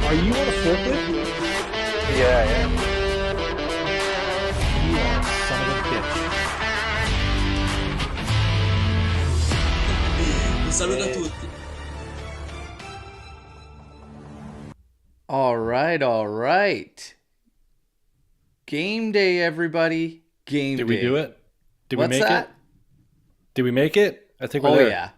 Are you on a forklift? Yeah, yeah. You are a son of a bitch. Un saluto a tutti. All right, all right. Game day, everybody. Game Did we do day. it? Did we What's make that? it? Did we make it? I think we're Oh, there. yeah.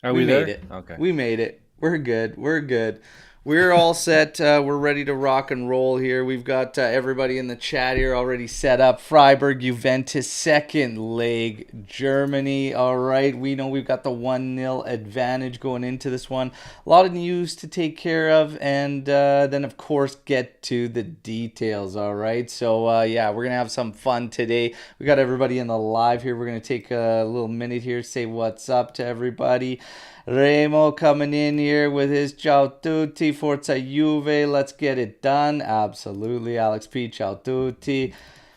Are We we made there? it. Okay. We made it. We're good. We're good. We're all set. We're ready to rock and roll here. We've got everybody in the chat here already set up. Freiburg, Juventus, second leg, Germany. All right. We know we've got the 1-0 advantage going into this one. A lot of news to take care of. And then, of course, get to the details. All right. So, yeah, we're going to have some fun today. We got everybody in the live here. We're going to take a little minute here, say what's up to everybody. Remo coming in here with his ciao tutti, Forza Juve, let's get it done. Absolutely, Alex P, ciao tutti.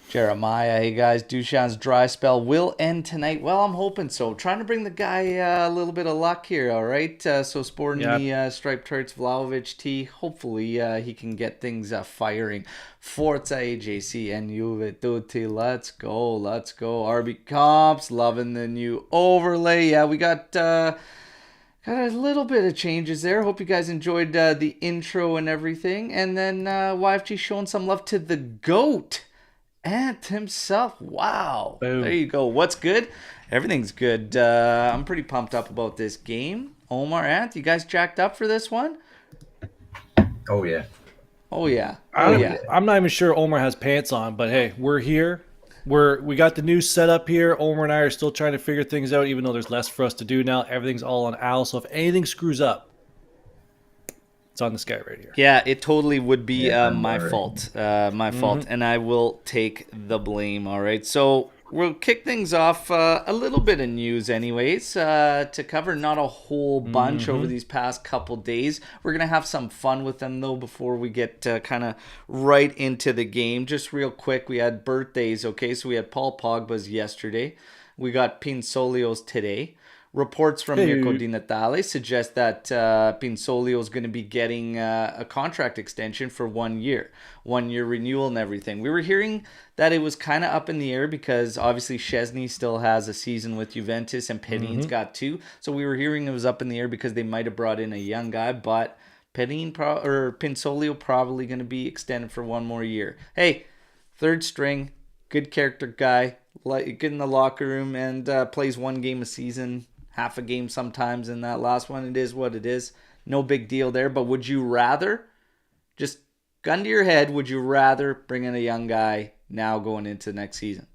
Jeremiah, hey guys, Dushan's dry spell will end tonight. Well, I'm hoping so. Trying to bring the guy a little bit of luck here, all right? So sporting Yeah. the striped shirts, Vlahovic tee. Hopefully he can get things firing. Forza AJC and Juve tutti. Let's go, let's go. RB Comps, loving the new overlay. Yeah, we got a little bit of changes there. Hope you guys enjoyed the intro and everything. And then YFG showing some love to the GOAT, Ant himself. Wow. Boom. There you go. What's good? Everything's good. I'm pretty pumped up about this game. Omar, Ant, you guys jacked up for this one? Oh yeah. Oh, yeah. Oh, yeah. I'm not even sure Omer has pants on, but hey, we're here. We got the new setup here. Omer and I are still trying to figure things out, even though there's less for us to do now. Everything's all on Al. So if anything screws up, it's on this guy right here. Yeah, it totally would be Yeah, my I'm fault. My fault. And I will take the blame. All right. So we'll kick things off. A little bit of news, anyways, to cover. Not a whole bunch over these past couple days. We're going to have some fun with them, though, before we get kind of right into the game. Just real quick, we had birthdays, okay? So we had Paul Pogba's yesterday. We got Pinsolio's today. Reports from Mirko Di Natale suggest that Pinsolio is going to be getting a contract extension for 1 year, 1 year renewal and everything. We were hearing that it was kind of up in the air because obviously Szczesny still has a season with Juventus and Pedin's got two. So we were hearing it was up in the air because they might have brought in a young guy, but Pinsolio probably going to be extended for 1 more year. Hey, third string, good character guy, get in the locker room and plays 1 game a season. Half a game sometimes in that last one. It is what it is. No big deal there. But would you rather, just gun to your head, would you rather bring in a young guy now going into next season?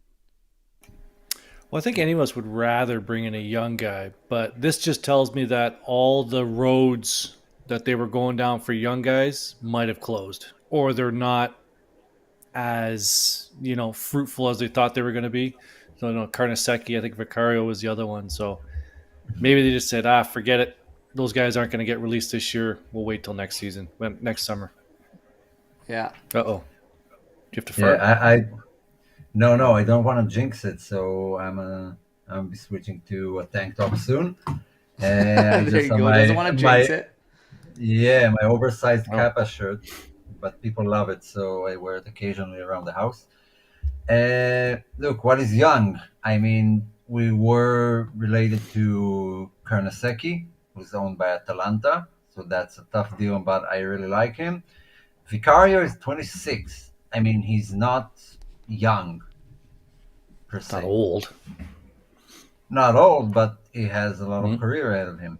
Well, I think any of us would rather bring in a young guy, but this just tells me that all the roads that they were going down for young guys might have closed, or they're not as fruitful as they thought they were going to be. So, Carnesecchi, I think Vicario was the other one. So maybe they just said, forget it. Those guys aren't going to get released this year. We'll wait till next season, next summer. Yeah. Uh-oh. Do you have to fart? Yeah, no, I don't want to jinx it, so I'm be switching to a tank top soon. There you go. Doesn't want to jinx it. Yeah, my oversized Kappa shirt, but people love it, so I wear it occasionally around the house. Look, what is young? I mean, we were related to Carnesecchi, who's owned by Atalanta, so that's a tough deal, but I really like him. Vicario is 26. I mean, he's not young, per se. Not old. Not old, but he has a lot of career ahead of him.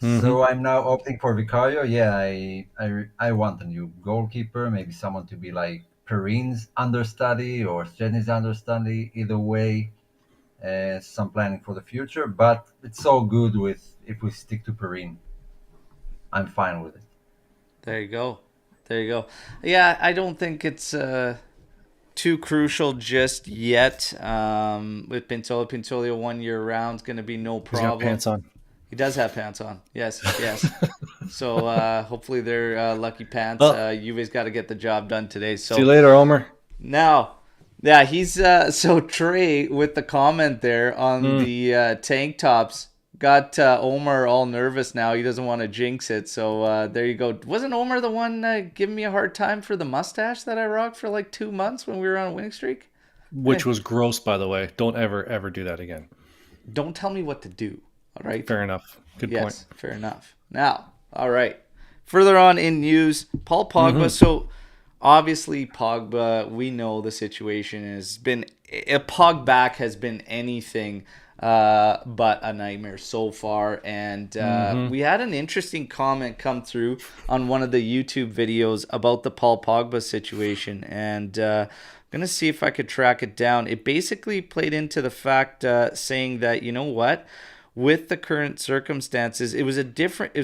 So I'm now opting for Vicario. Yeah, I want a new goalkeeper, maybe someone to be like Perrine's understudy or Szczesny's understudy. Either way, some planning for the future. But it's so good if we stick to Perrine. I'm fine with it. There you go. There you go. Yeah, I don't think it's too crucial just yet. With Pinsolio 1 year around is going to be no problem. He's got pants on. He does have pants on. Yes, yes. So hopefully they're lucky pants. Juve's got to get the job done today. So see you later, Omer. Now, yeah, he's so Trey with the comment there on the tank tops. got Omer all nervous now. He doesn't want to jinx it. So there you go. Wasn't Omer the one giving me a hard time for the mustache that I rocked for like 2 months when we were on a winning streak? Which was gross, by the way. Don't ever do that again. Don't tell me what to do. All right. Fair enough. Good point. Yes, fair enough. Now, all right. Further on in news, Paul Pogba. So obviously, Pogba, we know the situation has been a Pogback has been anything but a nightmare so far. And we had an interesting comment come through on one of the YouTube videos about the Paul Pogba situation. And I'm going to see if I could track it down. It basically played into the fact saying that, you know what? With the current circumstances, it was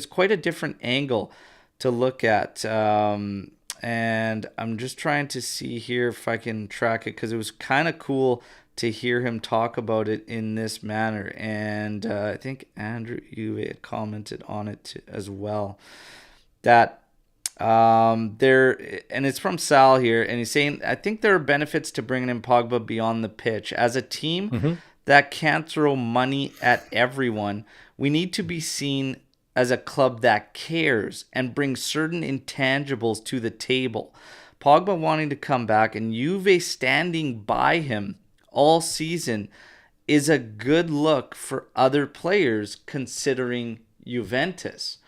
quite a different angle to look at. And I'm just trying to see here if I can track it, because it was kind of cool to hear him talk about it in this manner. And I think Andrew Juve had commented on it as well. That there, and it's from Sal here, and he's saying, I think there are benefits to bringing in Pogba beyond the pitch. As a team that can't throw money at everyone, we need to be seen as a club that cares and brings certain intangibles to the table. Pogba wanting to come back and Juve standing by him all season is a good look for other players considering Juventus.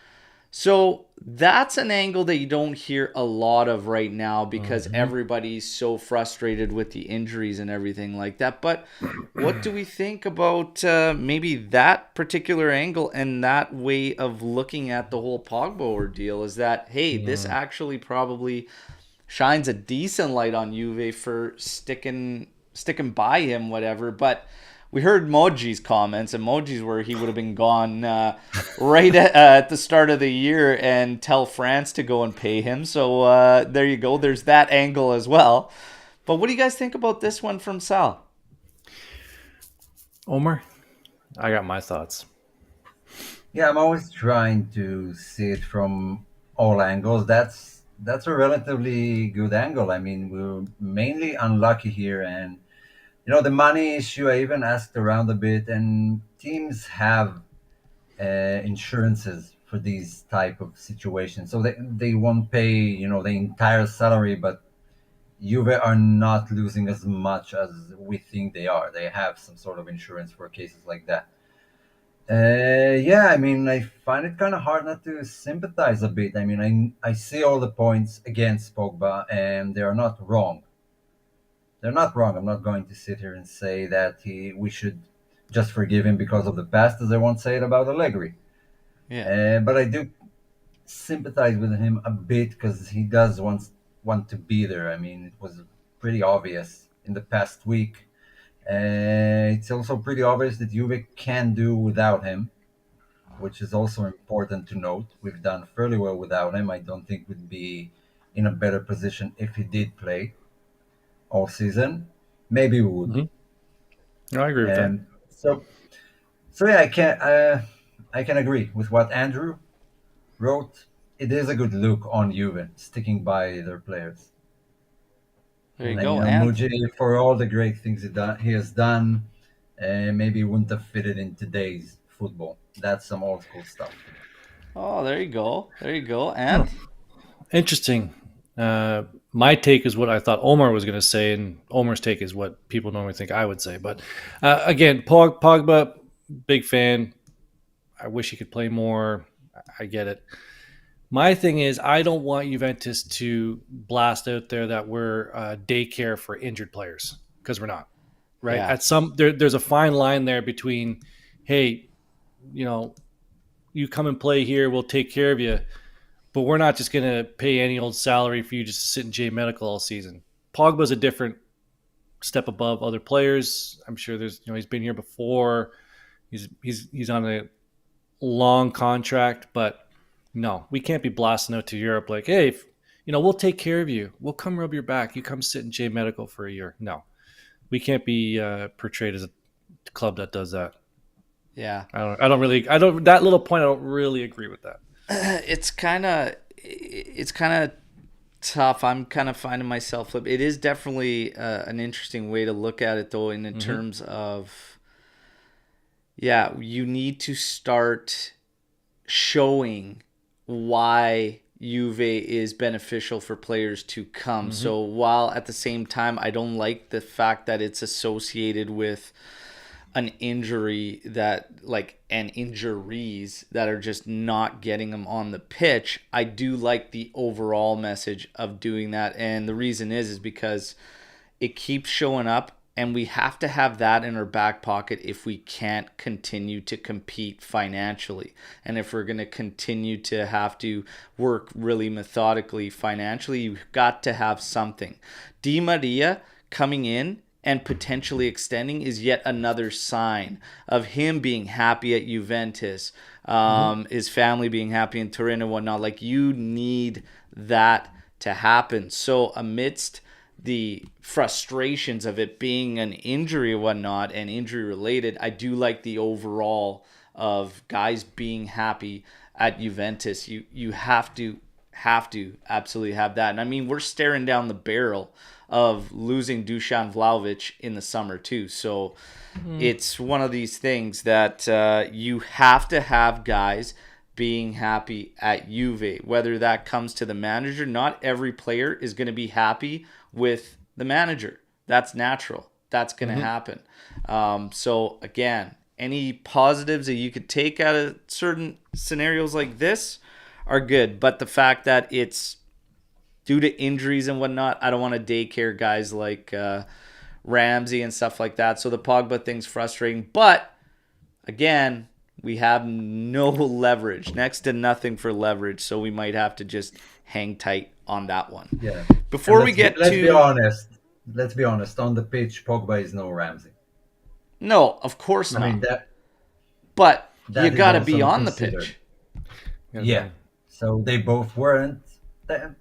So that's an angle that you don't hear a lot of right now, because everybody's so frustrated with the injuries and everything like that. But what do we think about maybe that particular angle and that way of looking at the whole Pogba ordeal? Is that, hey, this actually probably shines a decent light on Juve for sticking by him, whatever. But we heard Moji's comments, and Moji's where he would have been gone right at the start of the year and tell France to go and pay him. So there you go. There's that angle as well. But what do you guys think about this one from Sal? Omer, I got my thoughts. Yeah, I'm always trying to see it from all angles. That's a relatively good angle. I mean, we're mainly unlucky here, and the money issue, I even asked around a bit, and teams have insurances for these type of situations, so they won't pay the entire salary, but Juve are not losing as much as we think they are. They have some sort of insurance for cases like that. Yeah, I mean, I find it kind of hard not to sympathize a bit. I mean, I see all the points against Pogba, and they are not wrong. They're not wrong. I'm not going to sit here and say that we should just forgive him because of the past, as I won't say it about Allegri. Yeah. But I do sympathize with him a bit, because he does want to be there. I mean, it was pretty obvious in the past week. It's also pretty obvious that Juve can do without him, which is also important to note. We've done fairly well without him. I don't think we'd be in a better position if he did play all season. Maybe we would. No, I agree with that. So yeah, I can agree with what Andrew wrote. It is a good look on Juve sticking by their players. There you And go. Muji, for all the great things he has done, maybe wouldn't have fitted in today's football. That's some old school stuff. Oh, there you go. There you go. And Interesting. My take is what I thought Omer was going to say, and Omer's take is what people normally think I would say. But again, Pogba, big fan. I wish he could play more. I get it. My thing is, I don't want Juventus to blast out there that we're daycare for injured players, because we're not. Right? Yeah. There's a fine line there between, hey, you come and play here, we'll take care of you. But we're not just going to pay any old salary for you just to sit in J Medical all season. Pogba's a different step above other players. I'm sure he's been here before. He's on a long contract, but no, we can't be blasting out to Europe like, hey, we'll take care of you. We'll come rub your back. You come sit in J Medical for a year. No, we can't be portrayed as a club that does that. yeah. That little point, I don't really agree with that. It's kind of tough. I'm kind of finding myself flip. It is definitely an interesting way to look at it, though, in terms of, Yeah, you need to start showing why Juve is beneficial for players to come. Mm-hmm. So while at the same time I don't like the fact that it's associated with an injury that like and injuries that are just not getting them on the pitch, I do like the overall message of doing that. And the reason is because it keeps showing up, and we have to have that in our back pocket if we can't continue to compete financially, and if we're going to continue to have to work really methodically financially. You've got to have something. Di Maria coming in and potentially extending is yet another sign of him being happy at Juventus, Mm-hmm. his family being happy in Turin and whatnot. Like, you need that to happen. So amidst the frustrations of it being an injury or whatnot and injury related, I do like the overall of guys being happy at Juventus. You have to absolutely have that. And I mean, we're staring down the barrel of losing Dusan Vlahovic in the summer too. So Mm-hmm. it's one of these things that you have to have guys being happy at Juve, whether that comes to the manager. Not every player is going to be happy with the manager. That's natural. That's going to Mm-hmm. happen. So again, any positives that you could take out of certain scenarios like this are good, but the fact that it's due to injuries and whatnot, I don't want to daycare guys like Ramsey and stuff like that. So the Pogba thing's frustrating, but again, we have no leverage, next to nothing for leverage, so we might have to just hang tight on that one. Yeah, and Before we get let's be to honest. Let's be honest. On the pitch, Pogba is no Ramsey. no, of course I mean not. But you that is got to be also on the considered. pitch. Yeah. So they both weren't.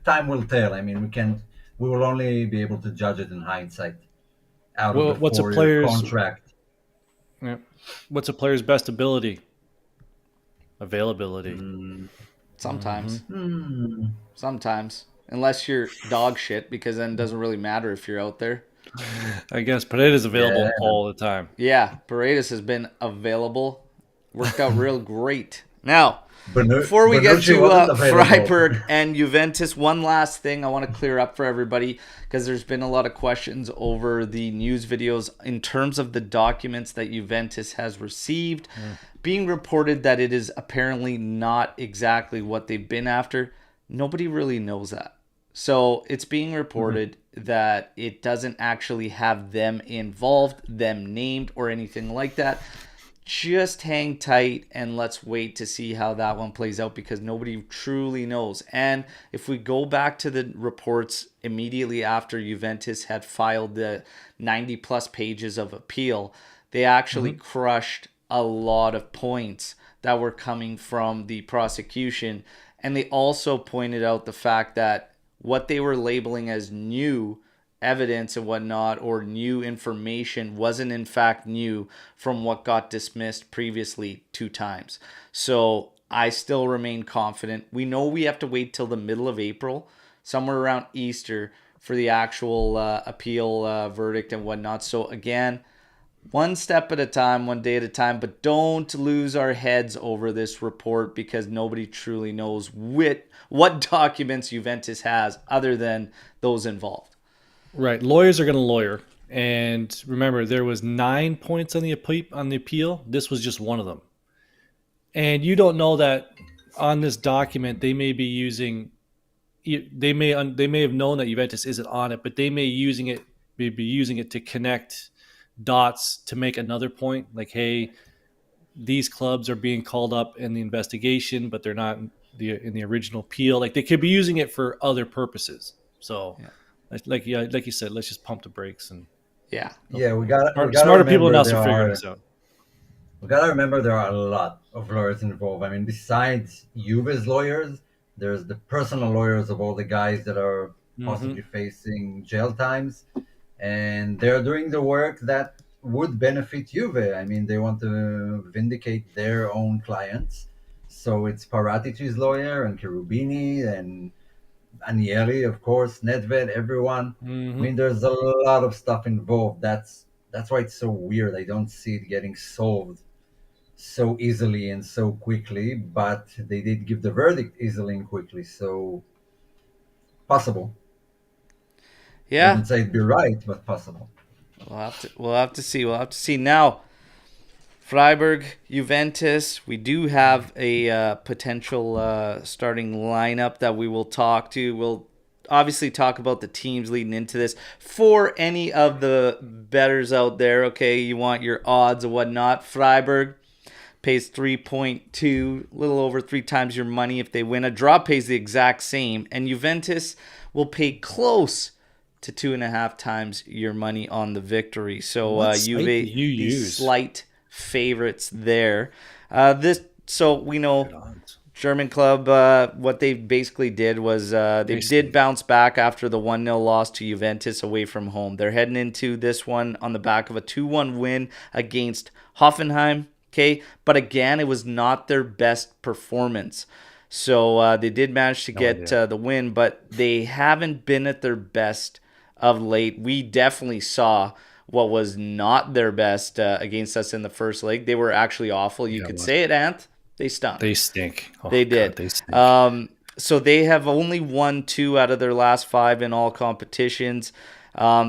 Time will tell. I mean, we can. We will only be able to judge it in hindsight. Out of the Well, four-year contract. yeah, what's a player's best ability? Availability. Mm, Mm-hmm. Sometimes, hmm. sometimes, unless you're dog shit, because then it doesn't really matter if you're out there. I guess Paredes Yeah. available all the time. Yeah, Paredes has been available, worked out real great. Now, before we get Bonucci to wasn't available. Freiburg and Juventus, one last thing I want to clear up for everybody, because there's been a lot of questions over the news videos in terms of the documents that Juventus has received, being reported that it is apparently not exactly what they've been after. Nobody really knows that. So it's being Mhm. reported that it doesn't actually have them involved, them named, or anything like that. Just hang tight and let's wait to see how that one plays out, because nobody truly knows. And if we go back to the reports immediately after Juventus had filed the 90 plus pages of appeal, they actually Mm-hmm. crushed a lot of points that were coming from the prosecution. And they also pointed out the fact that what they were labeling as new evidence and whatnot, or new information, wasn't in fact new from what got dismissed previously 2 times. So I still remain confident. We know we have to wait till the middle of April, somewhere around Easter, for the actual appeal verdict and whatnot. So again, one step at a time, one day at a time, but don't lose our heads over this report, because nobody truly knows what documents Juventus has other than those involved. Right. Lawyers are going to lawyer. And remember, there was 9 points on the appeal. This was just one of them. And you don't know that on this document they may be using. They may have known that Juventus isn't on it, but they may be using it to connect dots to make another point. Like, hey, these clubs are being called up in the investigation, but they're not in the original appeal. Like, they could be using it for other purposes. So, Yeah. like you said, let's just pump the brakes and Yeah. Yeah, we gotta smarter people than remember us are figuring this out. there are a lot of lawyers involved. I mean, besides Juve's lawyers, there's the personal lawyers of all the guys that are Mm-hmm. possibly facing jail times, and they're doing the work that would benefit Juve. I mean, they want to vindicate their own clients. So it's Paratici's lawyer and Cherubini and Anieli, of course, Nedved, everyone. I Mm-hmm. mean, there's a lot of stuff involved. That's why it's so weird. I don't see it getting solved so easily and so quickly, but they did give the verdict easily and quickly. So possible. Yeah, Wouldn't say it'd be right, but possible. we'll have to see. We'll have to see now. Freiburg, Juventus. We do have a potential starting lineup that we will talk to. We'll obviously talk about the teams leading into this. For any of the betters out there, okay, you want your odds and whatnot. Freiburg pays 3.2, a little over 3 times your money if they win. A draw pays the exact same, and Juventus will pay close to 2.5 times your money on the victory. So What site do Juve, you the use? slight favorites there. So we Good know odds. German club. What they basically did was they did stink. bounce back after the 1-0 loss to Juventus away from home. They're heading into this one on the back of a 2-1 win against Hoffenheim. Okay, but again, it was not their best performance. So they did manage to No get idea. the win, but they haven't been at their best of late. We definitely saw what was not their best against us in the first leg. They were actually awful. You Yeah, could what? say it, Ant. They stunk. They stink. Oh They God, did. they stink. So they have only won 2 out of their last 5 in all competitions.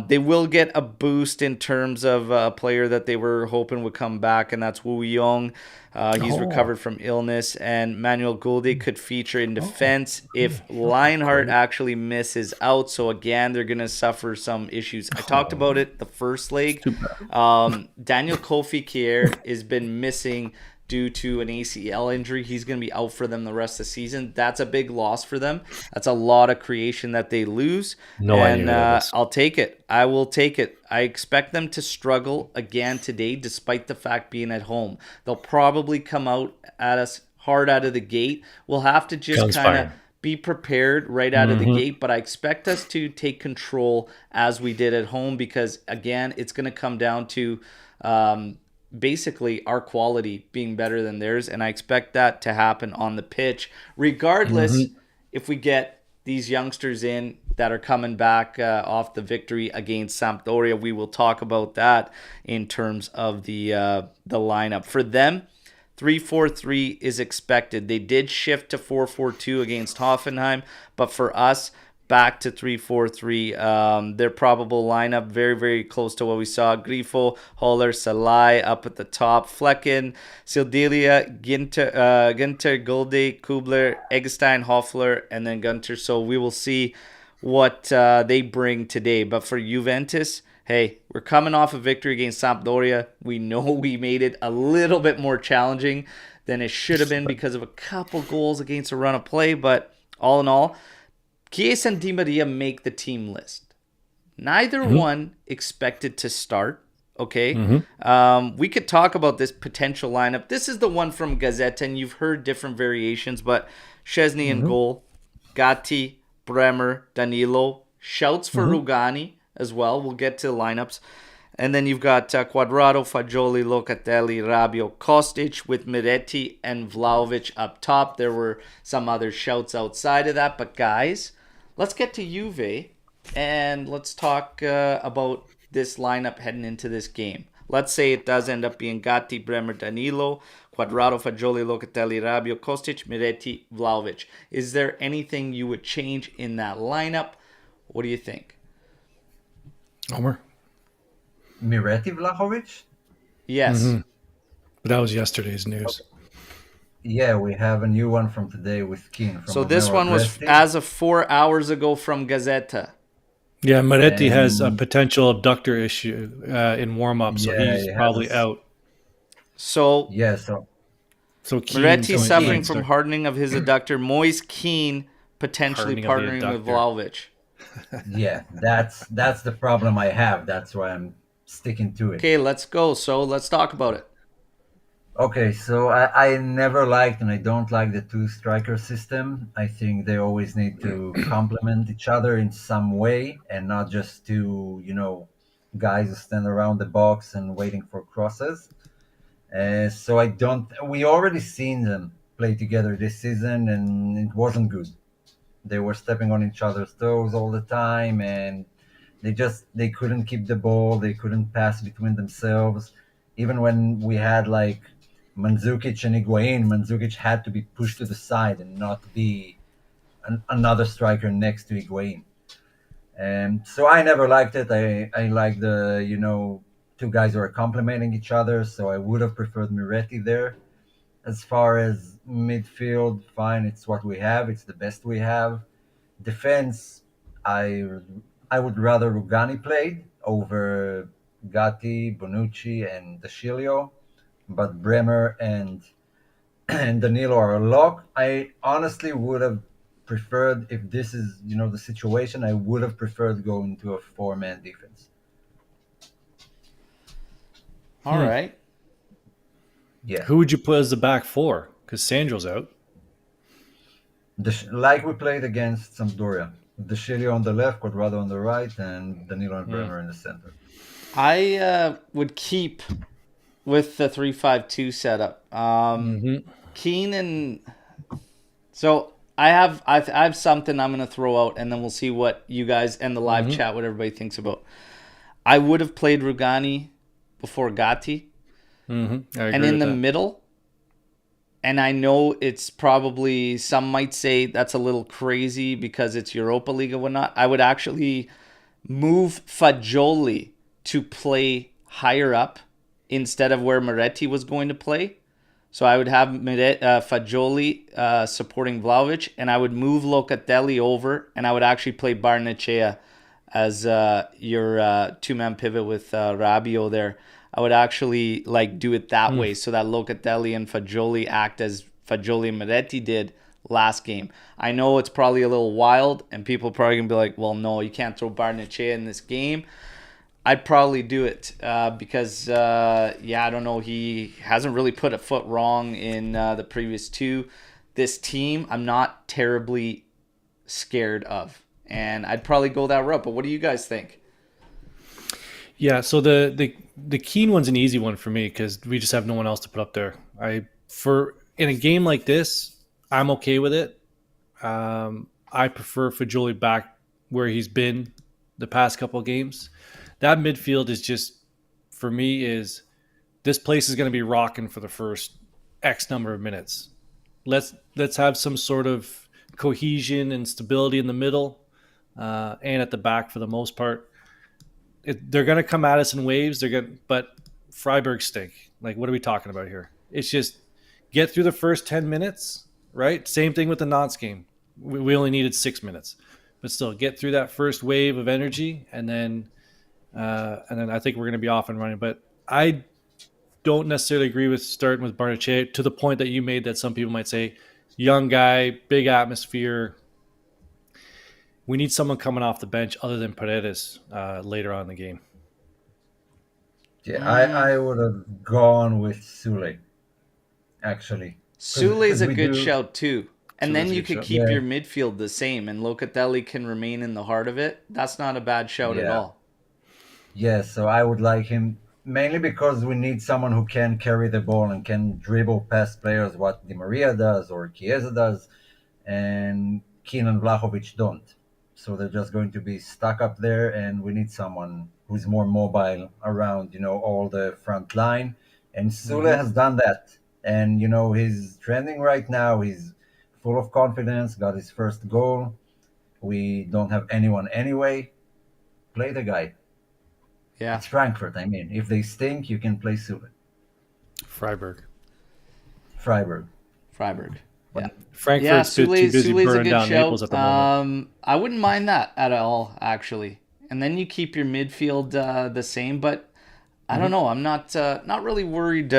They will get a boost in terms of a player that they were hoping would come back, and that's Wu Yong. He's Oh. recovered from illness, and Manuel Gulde could feature in defense if Okay. Lionheart Great. actually misses out. So again, they're going to suffer some issues. I talked about it the first leg. Too bad. Daniel Kofi Kier has been missing due to an ACL injury. He's going to be out for them the rest of the season. That's a big loss for them. That's a lot of creation that they lose. No idea And who that is. I'll take it. I will take it. I expect them to struggle again today, despite the fact being at home. They'll probably come out at us hard out of the gate. We'll have to just Guns kind of firing. be prepared right out of the gate, but I expect us to take control as we did at home because, again, it's going to come down to basically our quality being better than theirs, and I expect that to happen on the pitch, regardless if we get these youngsters in that are coming back off the victory against Sampdoria. We will talk about that in terms of the lineup for them. 3-4-3 is expected. They did shift to 4-4-2 against Hoffenheim, but for us, back to 3-4-3. Their probable lineup very, very close to what we saw. Grifo, Holler, Salai up at the top. Flecken, Sildilia, Ginter, Gulde, Kubler, Eggestein, Hoffler, and then Gunter. So we will see what they bring today. But for Juventus, hey, we're coming off a victory against Sampdoria. We know we made it a little bit more challenging than it should have been because of a couple goals against a run of play. But all in all, Chiesa and Di Maria make the team list. Neither one expected to start. Okay. We could talk about this potential lineup. This is the one from Gazzetta, and you've heard different variations, but Szczesny in goal, Gatti, Bremer, Danilo, shouts for Rugani as well. We'll get to the lineups. And then you've got Quadrado, Fagioli, Locatelli, Rabiot, Kostic with Miretti and Vlahovic up top. There were some other shouts outside of that. But guys, let's get to Juve and let's talk about this lineup heading into this game. Let's say it does end up being Gatti, Bremer, Danilo, Quadrado, Fagioli, Locatelli, Rabiot, Kostic, Miretti, Vlahovic. Is there anything you would change in that lineup? What do you think? Omer. Miretti Vlahovic? Yes. But that was yesterday's news. Yeah, we have a new one from today with Keane. From So this one was Agresti. as of 4 hours ago from Gazzetta. Yeah, Moretti has a And potential abductor issue in warm-up, so yeah, he's he has probably a, out. So yeah, so So Moretti Keane's suffering going to from start hardening of his adductor. Moise Keane potentially Hardening of the partnering with adductor. Vlahovic. yeah, that's the problem I have. That's why I'm sticking to it. Okay, let's go. So let's talk about it. Okay, so I never liked and I don't like the two striker system. I think they always need to complement each other in some way and not just two, guys who stand around the box and waiting for crosses. So I don't. We already seen them play together this season, and it wasn't good. They were stepping on each other's toes all the time, and they couldn't keep the ball. They couldn't pass between themselves. Even when we had like Mandzukic and Higuain. Mandzukic had to be pushed to the side and not be another striker next to Higuain. And so I never liked it. I like the, two guys who are complementing each other. So I would have preferred Miretti there. As far as midfield, fine, it's what we have. It's the best we have. Defense, I I would rather Rugani played over Gatti, Bonucci, and Dascilio, but Bremer and and Danilo are a lock. I honestly would have preferred, if this is the situation, I would have preferred going to a four-man defense. All right. Yeah, Who would you put as the back four? Because Sandro's out. like we played against Sampdoria. Dascilio on the left, Quadrado on the right, and Danilo and Bremer in the center. I would keep with the 3-5-2 setup. Keane and so I have something I'm gonna throw out, and then we'll see what you guys and the live chat, what everybody thinks about. I would have played Rugani before Gatti, I agree and in with the that. middle. And I know it's probably, some might say that's a little crazy because it's Europa League and whatnot. I would actually move Fagioli to play higher up instead of where Moretti was going to play. So I would have Fagioli supporting Vlahovic, and I would move Locatelli over, and I would actually play Barnechea as your two-man pivot with Rabiot there. I would actually do it that way, so that Locatelli and Fagioli act as Fagioli and Moretti did last game. I know it's probably a little wild, and people are probably going to be like, well, no, you can't throw Barnechea in this game. I'd probably do it because, I don't know. He hasn't really put a foot wrong in the previous two. This team, I'm not terribly scared of. And I'd probably go that route. But what do you guys think? Yeah, so the Keane one's an easy one for me because we just have no one else to put up there. In a game like this, I'm okay with it. I prefer Fagioli back where he's been the past couple of games. That midfield is just, for me, is this place is going to be rocking for the first X number of minutes. Let's have some sort of cohesion and stability in the middle and at the back for the most part. They're going to come at us in waves. But Freiburg stink. Like, what are we talking about here? It's just get through the first 10 minutes, right? Same thing with the Nantes game. We only needed 6 minutes, but still get through that first wave of energy, and then I think we're going to be off and running. But I don't necessarily agree with starting with Barnechea to the point that you made, that some people might say, young guy, big atmosphere. We need someone coming off the bench other than Paredes later on in the game. Yeah, I would have gone with Sule, actually. Sule's a We good do. shout too. And then Sule's a you good could shout. keep Yeah, your midfield the same, and Locatelli can remain in the heart of it. That's not a bad shout at yeah, all. yeah. So I would like him mainly because we need someone who can carry the ball and can dribble past players, what Di Maria does or Chiesa does, and Keane and Vlahovic don't. So they're just going to be stuck up there, and we need someone who's more mobile around, all the front line. And Sule has done that, and he's trending right now. He's full of confidence, got his first goal. We don't have anyone anyway. Play the guy. Yeah, It's Frankfurt. I mean, if they stink, you can play Sule. Freiburg. Freiburg. Freiburg. Yeah. But Yeah, Frankfurt's too busy Sule's a burning good down Naples shout. at the moment. I wouldn't mind that at all, actually. And then you keep your midfield the same, but I don't know. I'm not really worried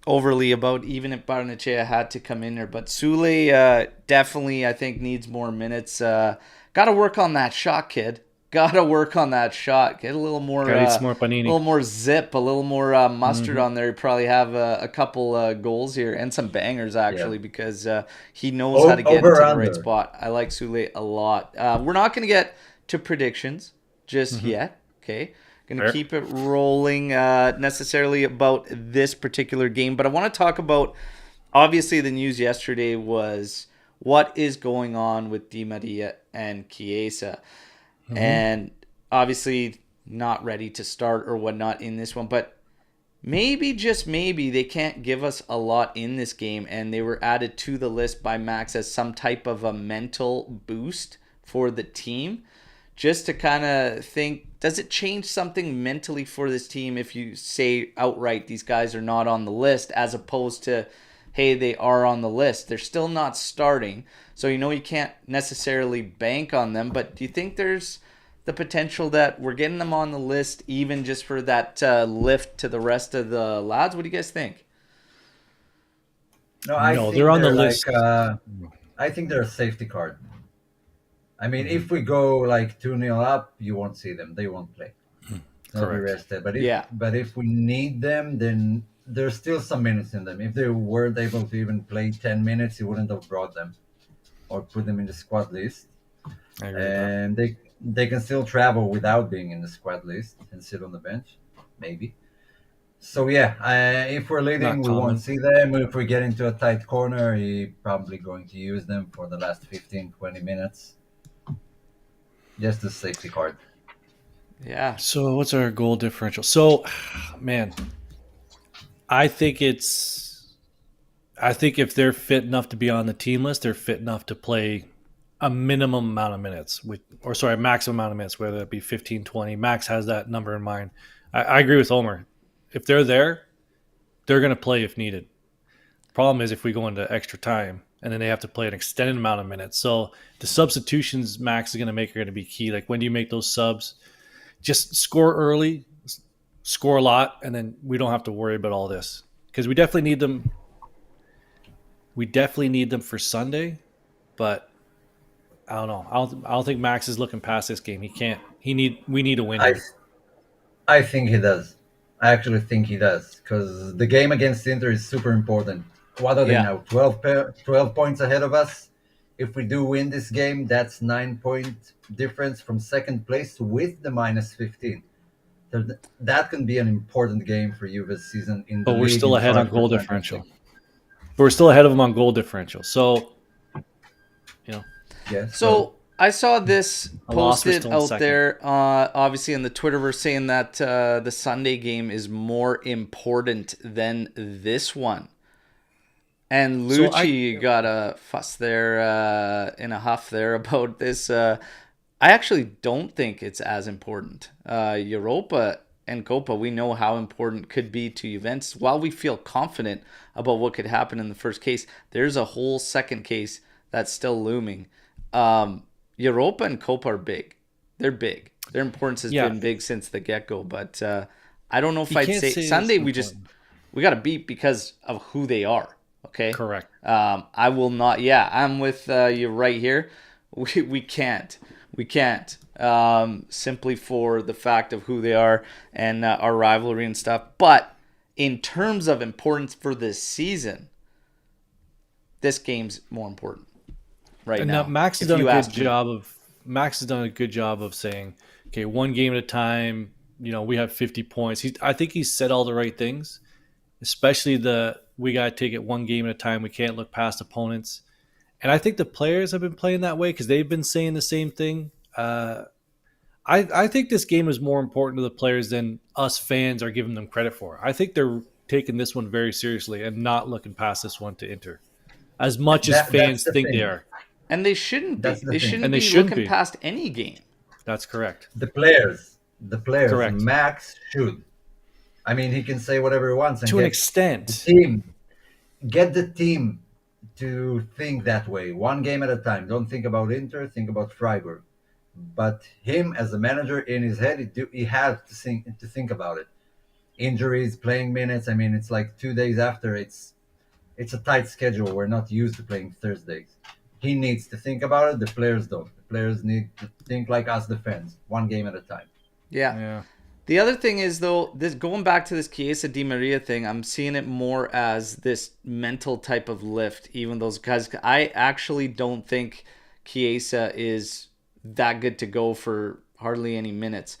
overly about even if Barnechea had to come in there. But Sule definitely, I think, needs more minutes. Got to work on that shot, kid. Got to work on that shot. Get a little more, Gotta eat some more a panini. little more zip, a little more mustard on there. You probably have a couple goals here and some bangers actually, yeah. because he knows how to get Over into the right under. spot. I like Sule a lot. We're not going to get to predictions just yet. Okay, going to Fair. keep it rolling necessarily about this particular game, but I want to talk about, obviously the news yesterday was what is going on with Di Maria and Chiesa. And obviously not ready to start or whatnot in this one. But maybe, just maybe, they can't give us a lot in this game, and they were added to the list by Max as some type of a mental boost for the team, just to kind of think, does it change something mentally for this team if you say outright these guys are not on the list, as opposed to, hey, they are on the list. They're still not starting, so you can't necessarily bank on them, but do you think there's the potential that we're getting them on the list even just for that lift to the rest of the lads? What do you guys think? No, I No, they're think on the they're like list. I think they're a safety card. I mean, Mhm. if we go like 2-0 up, you won't see them. They won't play. They'll be Correct. rested. But Yeah. if we need them, then there's still some minutes in them. If they weren't able to even play 10 minutes, he wouldn't have brought them or put them in the squad list. I agree with that. And they can still travel without being in the squad list and sit on the bench, maybe. So yeah, if we're leading, Not we won't common. see them. If we get into a tight corner, he probably going to use them for the last 15, 20 minutes. Just a safety card. Yeah. So what's our goal differential? So, man, I think it's. I think if they're fit enough to be on the team list, they're fit enough to play a minimum amount of minutes, maximum amount of minutes, whether it be 15, 20. Max has that number in mind. I agree with Omer. If they're there, they're going to play if needed. Problem is if we go into extra time and then they have to play an extended amount of minutes. So the substitutions Max is going to make are going to be key. Like when do you make those subs? Just score early, score a lot, and then we don't have to worry about all this because we definitely need them. We definitely need them for Sunday, but I don't know. I don't think Max is looking past this game. He can't. We need a win I here. I think he does. I actually think he does because the game against Inter is super important. What are they Yeah. now? 12 points ahead of us. If we do win this game, that's 9 point difference from second place with the minus 15. So that can be an important game for you this season in the But we're league still in ahead on charge for goal Champions differential. League. But we're still ahead of them on goal differential. So, you know, Yes. So So I saw this a loss, we're posted still in out second. there, obviously in the Twitterverse, saying that the Sunday game is more important than this one. And So I Lucci got a fuss there, in a huff there about this. I actually don't think it's as important. Europa and Copa, we know how important could be to Juventus. While we feel confident about what could happen in the first case, there's a whole second case that's still looming. Europa and Copa are big. They're big. Their importance has yeah, been big since the get-go. But I don't know if you I'd can't say say it's Sunday important. we got to beat because of who they are. Okay. Correct. I will not. Yeah, I'm with you right here. We can't. We can't. Simply for the fact of who they are and our rivalry and stuff. But in terms of importance for this season, this game's more important right And now now. Max has If done a you good ask me. job of saying, okay, one game at a time. We have 50 points. I think he's said all the right things, especially we got to take it one game at a time. We can't look past opponents. And I think the players have been playing that way because they've been saying the same thing. I think this game is more important to the players than us fans are giving them credit for. I think they're taking this one very seriously and not looking past this one to Inter as much as that's fans the think they thing. are. And they shouldn't That's be. the They thing. shouldn't And they be shouldn't looking be. past any game. That's correct. The players. Correct. Max should. I mean, he can say whatever he wants and To an get the extent. team get the team to think that way, one game at a time. Don't think about Inter, think about Freiburg. But him as a manager in his head, he has to think about it. Injuries, playing minutes. I mean, it's like 2 days after. It's a tight schedule. We're not used to playing Thursdays. He needs to think about it. The players don't. The players need to think like us, the fans, one game at a time. Yeah. Yeah. The other thing is, though, this going back to this Chiesa Di Maria thing, I'm seeing it more as this mental type of lift. Even those guys, I actually don't think Chiesa is that good to go for hardly any minutes.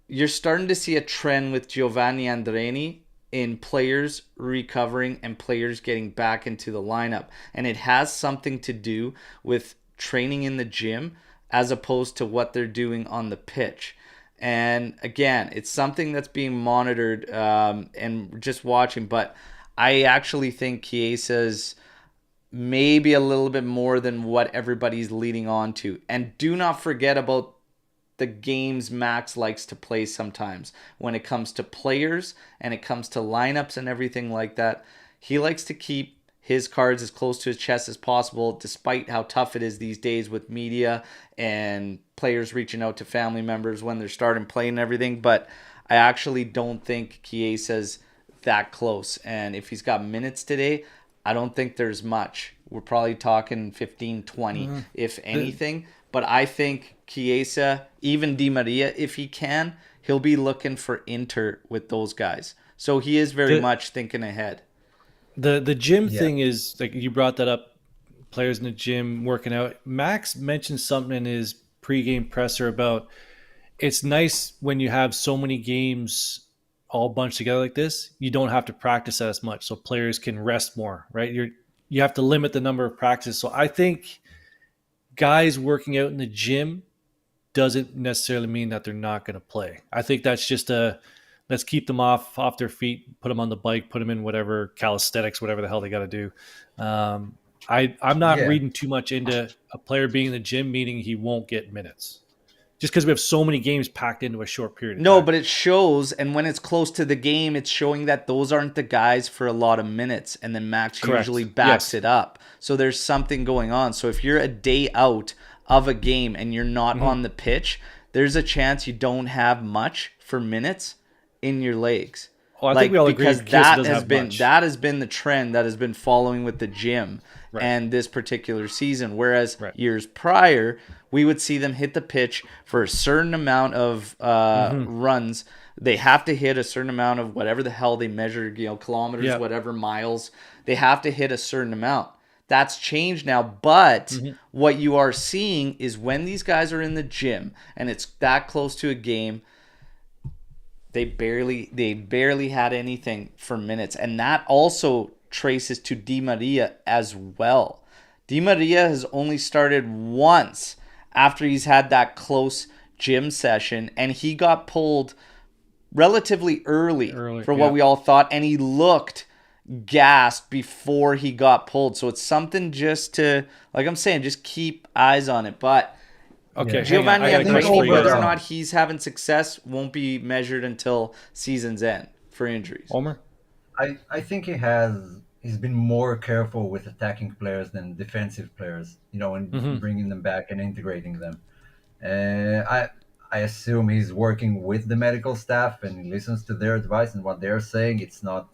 You're starting to see a trend with Giovanni Andreni in players recovering and players getting back into the lineup, and it has something to do with training in the gym as opposed to what they're doing on the pitch. And again, it's something that's being monitored and just watching. But I actually think Chiesa's maybe a little bit more than what everybody's leading on to. And do not forget about the games Max likes to play sometimes when it comes to players and it comes to lineups and everything like that. He likes to keep his cards as close to his chest as possible, despite how tough it is these days with media and players reaching out to family members when they're starting playing and everything. But I actually don't think Chiesa's that close. And if he's got minutes today, I don't think there's much. We're probably talking 15, 20, if anything. But I think Chiesa, even Di Maria, if he can, he'll be looking for Inter with those guys. So he is very much thinking ahead. The gym Yeah. thing is like you brought that up. Players in the gym working out. Max mentioned something in his pregame presser about it's nice when you have so many games all bunched together like this. You don't have to practice as much, so players can rest more. Right? You have to limit the number of practices. So I think guys working out in the gym doesn't necessarily mean that they're not going to play. I think that's just a let's keep them off their feet, put them on the bike, put them in whatever calisthenics, whatever the hell they got to do. I'm not Yeah. reading too much into a player being in the gym, meaning he won't get minutes, just because we have so many games packed into a short period of No, time. but it shows, and when it's close to the game, it's showing that those aren't the guys for a lot of minutes, and then Max Correct. usually backs Yes. it up. So there's something going on. So if you're a day out of a game and you're not on the pitch, there's a chance you don't have much for minutes in your legs. Well, I think we all agree because Chiesa that doesn't has have been much. that has been the trend that has been following with the gym Right. and this particular season. Whereas Right. years prior, we would see them hit the pitch for a certain amount of runs. They have to hit a certain amount of whatever the hell they measure, kilometers, Yeah. whatever miles. They have to hit a certain amount. That's changed now, but what you are seeing is when these guys are in the gym and it's that close to a game, they barely had anything for minutes, and that also traces to Di Maria as well. Di Maria has only started once after he's had that close gym session, and he got pulled relatively early for what yeah. we all thought, and he looked gassed before he got pulled. So it's something just to, like I'm saying, just keep eyes on it. But Okay, hang on. Giovanni I got a question Andreini, for you whether guys. or not he's having success won't be measured until season's end for injuries. Omer? I think he's been more careful with attacking players than defensive players, and bringing them back and integrating them. I assume he's working with the medical staff and he listens to their advice and what they're saying. It's not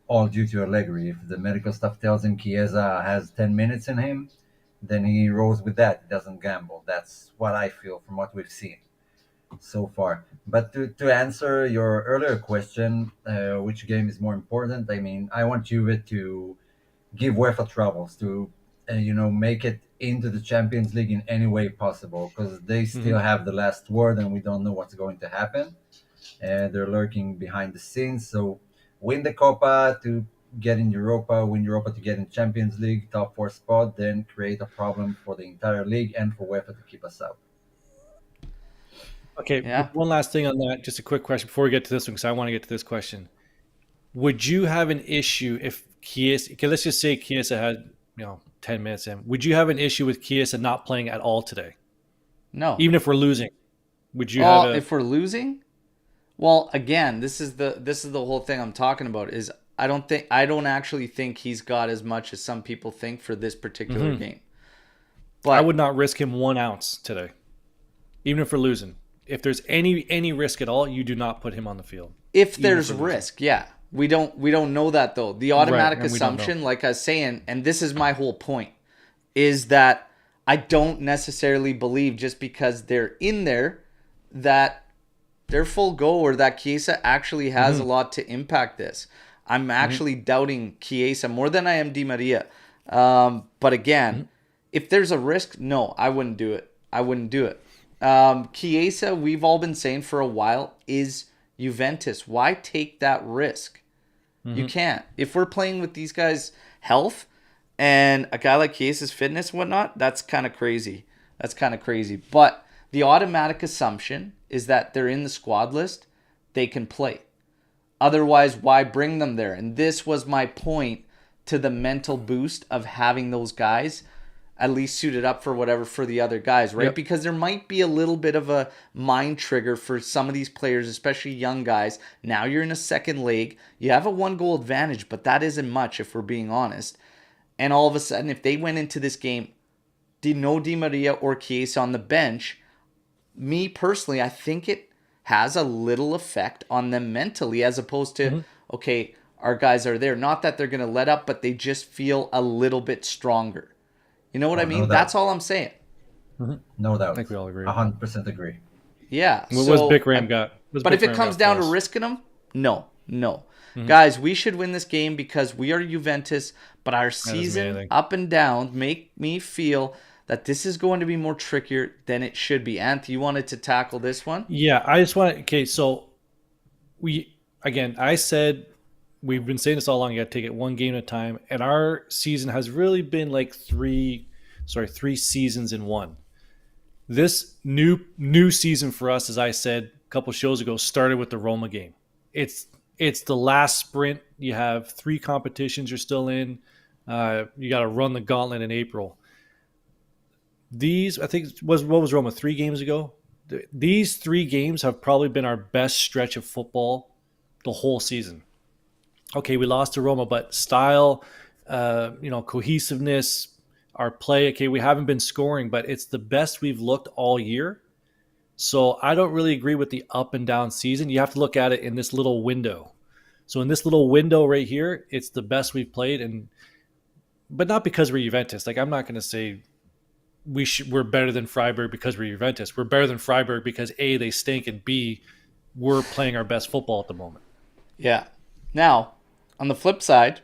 all due to Allegri. If the medical staff tells him Chiesa has 10 minutes in him, then he rolls with that. He doesn't gamble. That's what I feel from what we've seen so far. But to answer your earlier question, which game is more important? I mean, I want Juve to give UEFA troubles to, make it into the Champions League in any way possible because they still have the last word and we don't know what's going to happen. They're lurking behind the scenes. So win the Copa to get in Europa, win Europa to get in Champions League, top four spot, then create a problem for the entire league and for UEFA to keep us out. Okay, Yeah. one last thing on that. Just a quick question before we get to this one, because I want to get to this question. Would you have an issue if Chiesa? Okay, let's just say Chiesa had 10 minutes in. Would you have an issue with Chiesa not playing at all today, No. even if we're losing? Would you Well, have a? if we're losing, well, again, this is the whole thing I'm talking about. Is I don't actually think he's got as much as some people think for this particular game. But I would not risk him 1 ounce today, even if we're losing. If there's any risk at all, you do not put him on the field. if Even there's if we're losing. risk, yeah. We don't know that though. The automatic and we don't assumption, like I was saying, and this is my whole point, is that I don't necessarily believe just because they're in there that they're full go or that Chiesa actually has a lot to impact this. I'm actually doubting Chiesa more than I am Di Maria. But again, if there's a risk, no, I wouldn't do it. I wouldn't do it. Chiesa, we've all been saying for a while, is Juventus. Why take that risk? You can't. If we're playing with these guys' health and a guy like Chiesa's fitness and whatnot, that's kind of crazy. That's kind of crazy. But the automatic assumption is that they're in the squad list, they can play. Otherwise, why bring them there? And this was my point to the mental boost of having those guys at least suited up for whatever for the other guys, right? Yep. Because there might be a little bit of a mind trigger for some of these players, especially young guys. Now you're in a second leg. You have a 1-goal advantage, but that isn't much if we're being honest. And all of a sudden, if they went into this game, no Di Maria or Chiesa on the bench, me personally, I think it has a little effect on them mentally as opposed to, okay, our guys are there. Not that they're going to let up, but they just feel a little bit stronger. You know what I mean? No doubt. That's all I'm saying. No doubt. I think we all agree. 100% agree. Yeah. What was Big Ram got? But if it comes down to risking them, no. Guys, we should win this game because we are Juventus, but our season up and down make me feel that this is going to be more trickier than it should be. Ant, you wanted to tackle this one? Yeah, I just want to. Okay, so I said we've been saying this all along. You got to take it one game at a time, and our season has really been like three seasons in one. This new season for us, as I said a couple shows ago, started with the Roma game. It's the last sprint. You have 3 competitions you're still in. You got to run the gauntlet in April. I think what was Roma 3 games ago? These 3 games have probably been our best stretch of football the whole season. Okay, we lost to Roma, but style, cohesiveness, our play. Okay, we haven't been scoring, but it's the best we've looked all year. So I don't really agree with the up and down season. You have to look at it in this little window. So in this little window right here, it's the best we've played, but not because we're Juventus. Like, I'm not going to say we're better than Freiburg because we're Juventus. We're better than Freiburg because A, they stink, and B, we're playing our best football at the moment. Yeah. Now, on the flip side,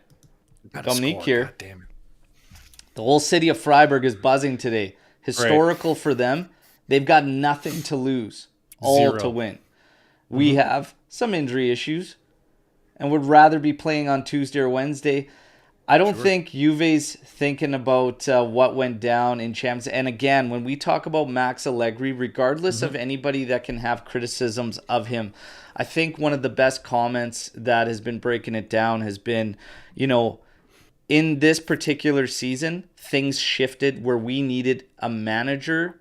Dominique here. God damn it. The whole city of Freiburg is buzzing today. Historical for them. They've got nothing to lose, all 0 to win. We have some injury issues and would rather be playing on Tuesday or Wednesday. I don't think Juve's thinking about what went down in Champions. And again, when we talk about Max Allegri, regardless of anybody that can have criticisms of him, I think one of the best comments that has been breaking it down has been, in this particular season, things shifted where we needed a manager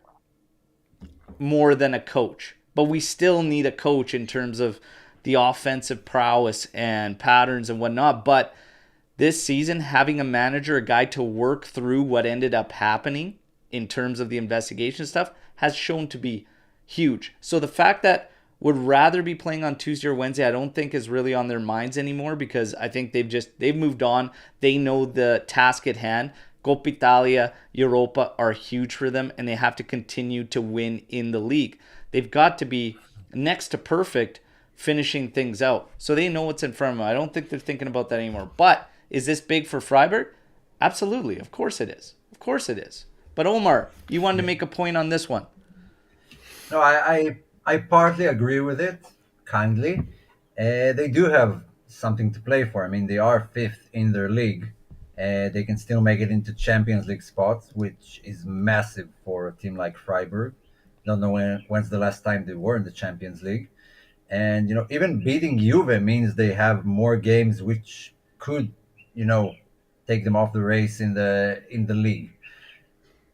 more than a coach. But we still need a coach in terms of the offensive prowess and patterns and whatnot. But this season, having a manager, a guy to work through what ended up happening in terms of the investigation stuff, has shown to be huge. So the fact that would rather be playing on Tuesday or Wednesday, I don't think is really on their minds anymore, because I think they've moved on. They know the task at hand. Coppa Italia, Europa are huge for them, and they have to continue to win in the league. They've got to be next to perfect finishing things out. So they know what's in front of them. I don't think they're thinking about that anymore. But is this big for Freiburg? Absolutely. Of course it is. Of course it is. But Omar, you wanted to make a point on this one. No, I partly agree with it, kindly. They do have something to play for. I mean, they are 5th in their league. They can still make it into Champions League spots, which is massive for a team like Freiburg. Don't know when's the last time they were in the Champions League. And, even beating Juve means they have more games which could, take them off the race in the league.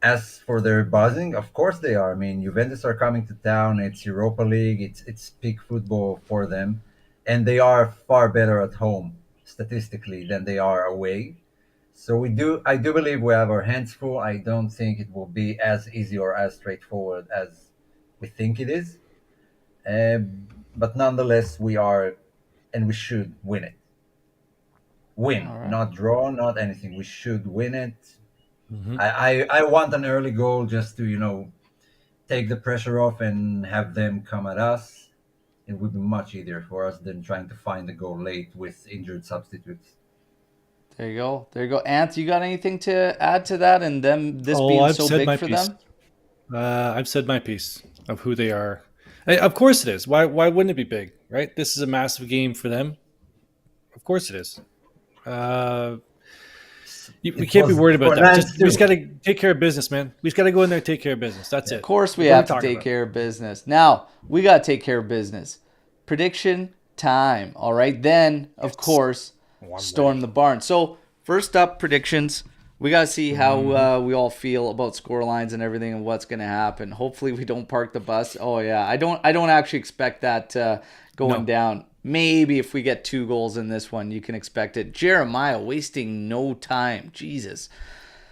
As for their buzzing, of course they are. I mean, Juventus are coming to town. It's Europa League. It's peak football for them. And they are far better at home, statistically, than they are away. So I do believe we have our hands full. I don't think it will be as easy or as straightforward as we think it is. But nonetheless, we are, and we should win it. Win, All right. not draw, not anything. We should win it. I want an early goal just to, take the pressure off and have them come at us. It would be much easier for us than trying to find the goal late with injured substitutes. There you go. There you go. Ant, you got anything to add to that and this being I've so said big my for piece. them? I've said my piece of who they are. Of course it is. Why wouldn't it be big, right? This is a massive game for them. Of course it is. We can't be worried about that. Forlan's We just too. got to take care of business, man. We just got to go in there and take care of business. That's it. Of course, we What are have to talking take about? care of business. Now, we got to take care of business. Prediction time. All right. Then, of course, storm the barn. So, first up, predictions. We got to see how we all feel about score lines and everything and what's going to happen. Hopefully, we don't park the bus. Oh, yeah. I don't actually expect that going No. down. Maybe if we get 2 goals in this one, you can expect it. Jeremiah wasting no time. Jesus.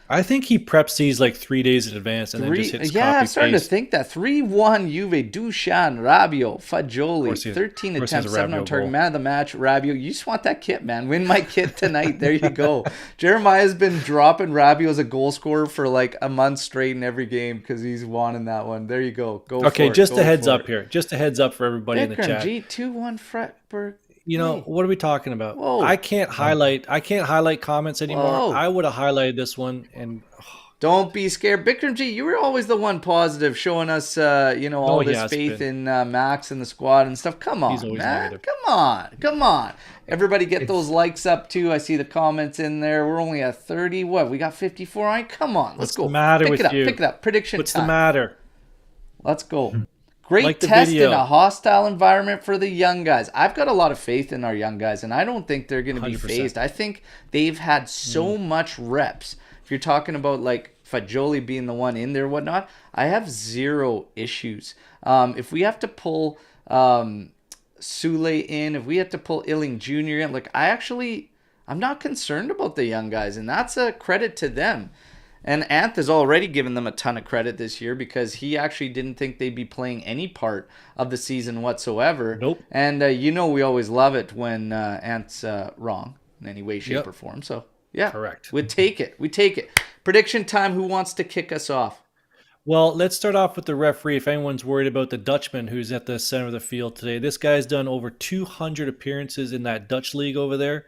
I think he preps these like 3 days in advance and then just hits Yeah, copy I'm starting to paste. think that 3-1 Juve, Dushan, Rabiot, Fagioli, course he has- 13 of course he has attempts, a 7 on Rabiot target, goal. man of the match, Rabiot. You just want that kit, man. Win my kit tonight. There you go. Jeremiah's been dropping Rabiot as a goal scorer for like a month straight in every game because he's wanting that one. There you go. Go Okay, for it. just Go a heads for up it. here. Just a heads up for everybody in the Vikram chat. G, 2-1 Freiburg. You know, what are we talking about? Whoa. I can't highlight comments anymore. Whoa. I would have highlighted this one and Don't be scared. Bikram G, you were always the one positive, showing us, all he this has faith been. in Max and the squad and stuff. Come He's on, always man. negative. Come on. Everybody get those likes up, too. I see the comments in there. We're only at 30. What? We got 54 on. Come on. Let's What's go. the matter Pick with it up. you? Pick it up. Prediction What's time. the matter? Let's go. Great Like the test video. in a hostile environment for the young guys. I've got a lot of faith in our young guys, and I don't think they're going to be 100%. phased. I think they've had so much reps. If you're talking about like Fagioli being the one in there, whatnot, I have 0 issues. If we have to pull Sule in, if we have to pull Illing Jr. in, like I'm not concerned about the young guys, and that's a credit to them. And Anth has already given them a ton of credit this year because he actually didn't think they'd be playing any part of the season whatsoever. Nope. And we always love it when Anth's wrong in any way, shape, Yep. or form. So, yeah. Correct. We take it. Prediction time. Who wants to kick us off? Well, let's start off with the referee. If anyone's worried about the Dutchman who's at the center of the field today, this guy's done over 200 appearances in that Dutch league over there.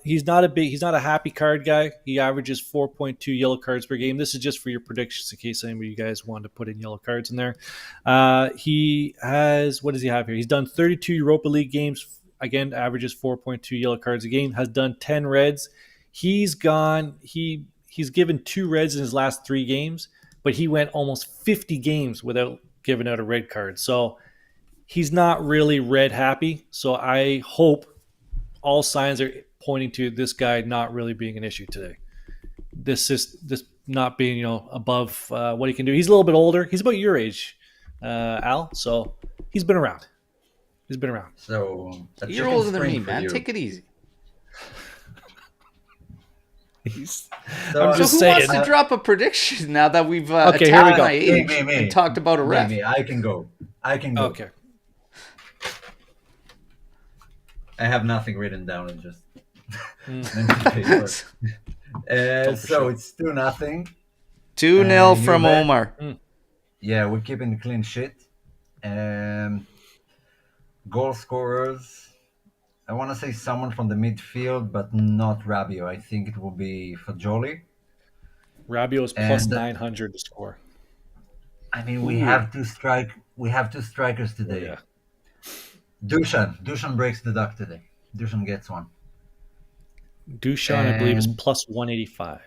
He's not a happy card guy. He averages 4.2 yellow cards per game. This is just for your predictions in case any of you guys wanted to put in yellow cards in there. He has, what does he have here? He's done 32 Europa League games. Again, averages 4.2 yellow cards a game. Has done 10 reds. He's given 2 reds in his last 3 games, but he went almost 50 games without giving out a red card. So he's not really red happy. So I hope all signs are pointing to this guy not really being an issue today. This not being above what he can do. He's a little bit older. He's about your age, Al. So he's been around. So You're older than me, man. Take it easy. I'm So just who saying. wants to drop a prediction now that we've Okay, here we attacked go. my age Me. and talked about a ref? Me. I can go. Okay. I have nothing written down. It's just empty paper. for So sure. it's 2-0. 2-0 from Juve. Omer. Yeah, we're keeping the clean sheet. Goal scorers. I want to say someone from the midfield, but not Rabiot. I think it will be Fagioli. Rabiot's plus And- 900 to score. I mean, we have two strikers today. Yeah. Dushan breaks the duck today. Dushan gets one. Dushan, I believe, is And- plus 185.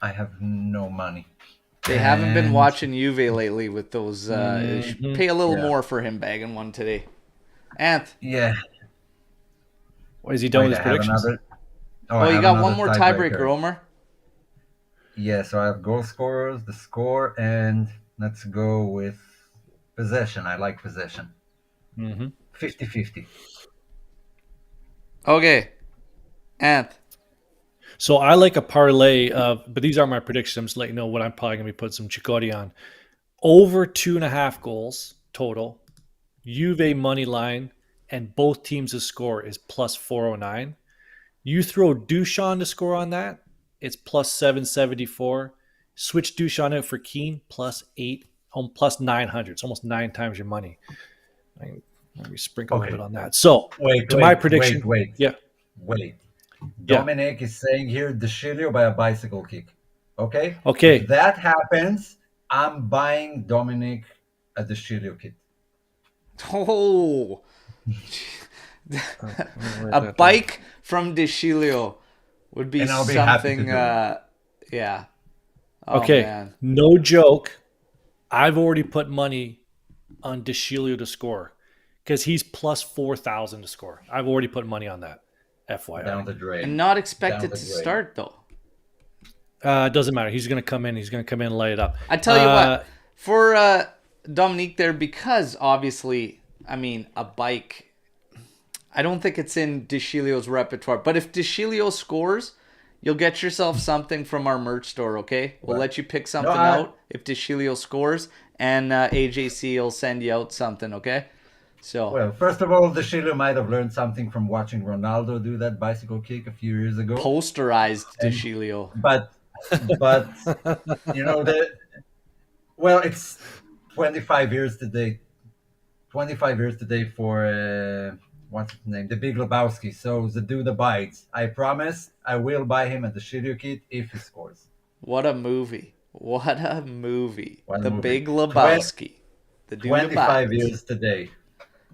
I have no money. They haven't been And- watching Juve lately with those. You should pay a little Yeah. more for him bagging one today. Anth. Yeah. What is he done Wait, with I his have predictions? another. Oh, I you have got one another more tiebreaker, Omer. Yeah, so I have goal scorers, the score, and let's go with possession. I like possession. Mm-hmm. 50-50. Okay. Anth. So I like a parlay of, but these are my predictions. I'm just letting you know what I'm probably going to be putting some chicory on. Over 2.5 goals total. Juve money line and both teams to score is plus 409. You throw Dushan to score on that, it's plus 774. Switch Dushan out for Keane, plus 900. It's almost 9 times your money. Let me sprinkle a Okay. little bit on that. So Wait, my prediction, Wait. yeah. Wait. Yeah. Dominic is saying here De Chilio by a bicycle kick. Okay? Okay. If that happens, I'm buying Dominic a De Chilio kit. Oh. A bike from Deschilio. would be And I'll be happy to something. do it. Yeah. Oh, Okay, man. no joke. I've already put money on DeShilio to score because he's plus 4,000 to score. I've already put money on that. FYI. Down the drain. And not Down expected the to drain. start, though. It doesn't matter. He's going to come in. He's going to come in and light it up. I tell you what, for Dominique there, because obviously, I mean, a bike, I don't think it's in DeShilio's repertoire. But if DeShilio scores, you'll get yourself something from our merch store, okay? We'll let you pick something out if DeShilio scores, and AJC will send you out something, okay? So Well, first of all, DeShilio might have learned something from watching Ronaldo do that bicycle kick a few years ago. posterized DeShilio. But you know it's 25 years today. 25 years today for what's his name, the Big Lebowski. So the dude abides. I promise I will buy him a DeShilio kit if he scores. What a movie. What a movie. What a The movie. Big Lebowski. The dude 25 abides. years today.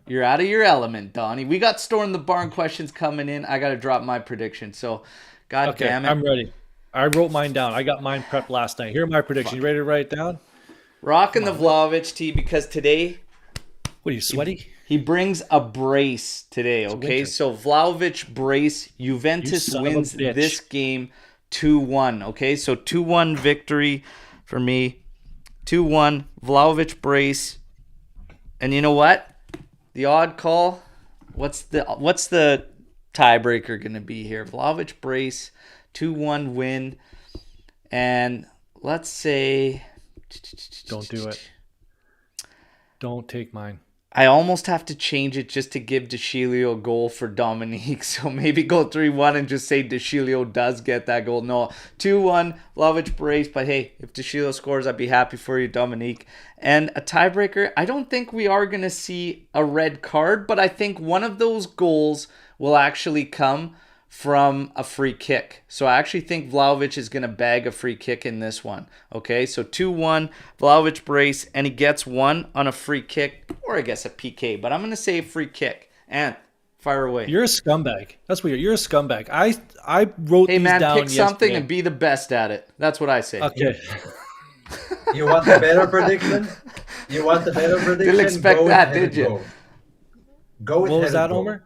You're out of your element, Donnie. We got Storm the Barn questions coming in. I got to drop my prediction. So, God Okay, damn it. I'm ready. I wrote mine down. I got mine prepped last night. Here are my predictions. You ready to write it down? Rocking the Vlahovic tee because today What are you, sweaty? he brings a brace today, okay? winter. So Vlahovic brace. You Juventus son of a wins bitch. this game 2-1, okay? So 2-1 victory for me. 2-1 Vlahovic brace. And you know what? The odd call, what's the tiebreaker going to be here? Vlahovic brace, 2-1 win. And let's say Don't do it. Don't take mine. I almost have to change it just to give DeShilio a goal for Dominique. So maybe go 3-1 and just say DeShilio does get that goal. No, 2-1, Vlahovic brace. But hey, if DeShilio scores, I'd be happy for you, Dominique. And a tiebreaker, I don't think we are going to see a red card, but I think one of those goals will actually come from a free kick. So I actually think Vlahovic is going to bag a free kick in this one. Okay, so 2-1, Vlahovic brace, and he gets one on a free kick, or I guess a PK, but I'm going to say a free kick. And fire away. You're a scumbag. That's weird. You're a scumbag. I wrote Hey these man, down pick something yesterday. and be the best at it. That's what I say. Okay. You want the better prediction? You want the better prediction? Didn't expect Go with that, headed did you? goal. Go with What was headed that, goal. Omer?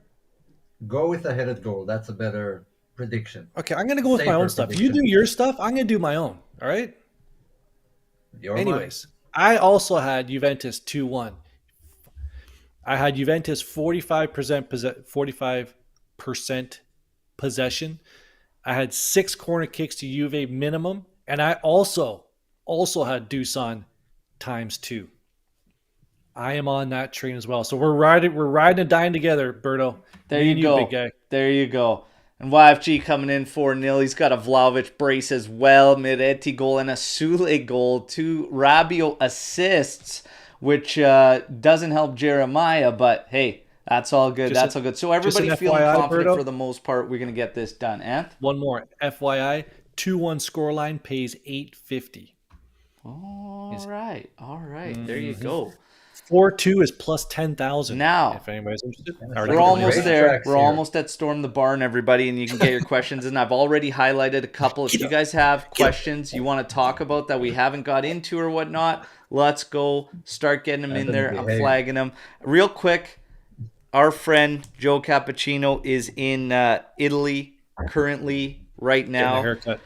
Go with a headed goal. That's a better prediction. Okay, I'm going to go with my Safer own stuff. You prediction. do your stuff. I'm going to do my own. All right? Your Anyways, I also had Juventus 2-1. I had Juventus 45% possession. I had 6 corner kicks to Juve minimum, and I also had Dusan ×2. I am on that train as well. So we're riding and dying together, Berto. There Me you and go. big guy. There you go. And YFG coming in 4-0. He's got a Vlahovic brace as well. Miretti goal and a Sule goal. 2 Rabiot assists, which doesn't help Jeremiah. But hey, that's all good. Just That's all good. So everybody an feeling FYI, confident Berto. for the most part. We're going to get this done. And One more. FYI, 2-1 scoreline pays $8.50. all right. There you go. 4-2 is plus 10,000. Now, if anybody's interested. we're almost there. Racetracks We're here. almost at Storm the Barn, everybody, and you can get your questions. And I've already highlighted a couple. If you guys have questions you want to talk about that we haven't got into or whatnot, let's go. Start getting them in there. I'm flagging them. Real quick, our friend Joe Cappuccino is in Italy currently right Getting now. a haircut.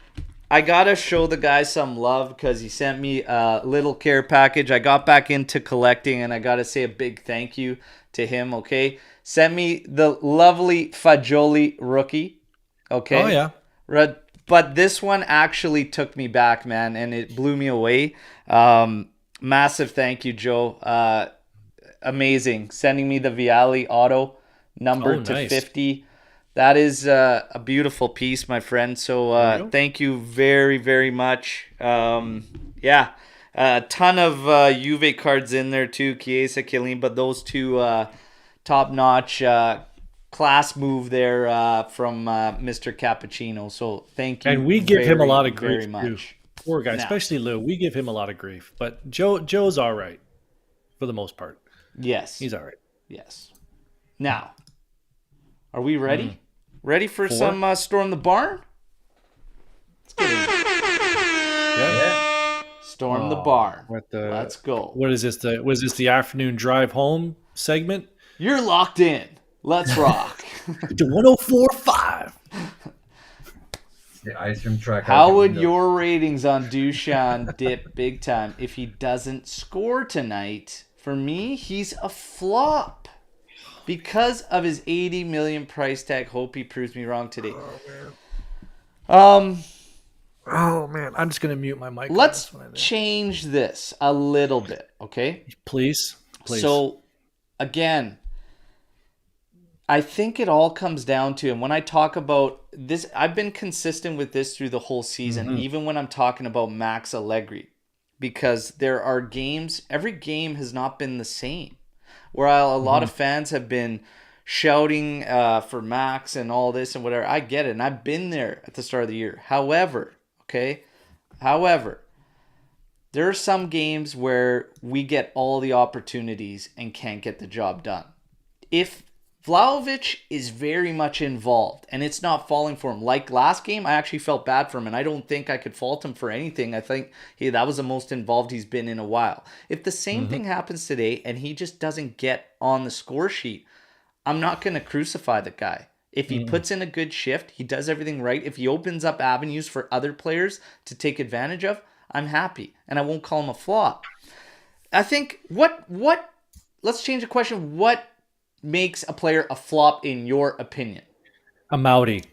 I gotta show the guy some love because he sent me a little care package. I got back into collecting, and I gotta say a big thank you to him. Okay, sent me the lovely Fagioli rookie. Okay. Oh, yeah. But this one actually took me back, man, and it blew me away. Massive thank you, Joe. Amazing, sending me the Vialli auto number to nice. 50. That is a beautiful piece, my friend. So thank you very, very much. Yeah, a ton of Juve cards in there too. Chiesa, Chiellini, but those two top-notch class move there from Mr. Cappuccino. So thank you. And we give him a lot of very grief, too. much. Poor guy, No. especially Lou. We give him a lot of grief. But Joe's all right for the most part. Yes. He's all right. Yes. Now, are we ready? Ready for some Storm the Barn? put in. Yeah. Storm the barn. What the? Let's go. What is this? Was this the afternoon drive home segment? You're locked in. Let's rock. To 104.5. The ice cream track. How would your ratings on Dusan dip big time if he doesn't score tonight? For me, he's a flop. Because of his 80 million price tag. Hope he proves me wrong today. Oh man, I'm just gonna mute my mic. Let's change this a little bit, okay? Please. So, again, I think it all comes down to, and when I talk about this, I've been consistent with this through the whole season, even when I'm talking about Max Allegri, because there are games, every game has not been the same. While a lot of fans have been shouting for Max and all this and whatever, I get it, and I've been there at the start of the year. However, there are some games where we get all the opportunities and can't get the job done. If Vlahovic is very much involved and it's not falling for him, like last game, I actually felt bad for him and I don't think I could fault him for anything. I think that was the most involved he's been in a while. If the same thing happens today and he just doesn't get on the score sheet, I'm not going to crucify the guy. If he puts in a good shift, he does everything right. If he opens up avenues for other players to take advantage of, I'm happy. And I won't call him a flop. I think let's change the question. What makes a player a flop in your opinion? Amauri.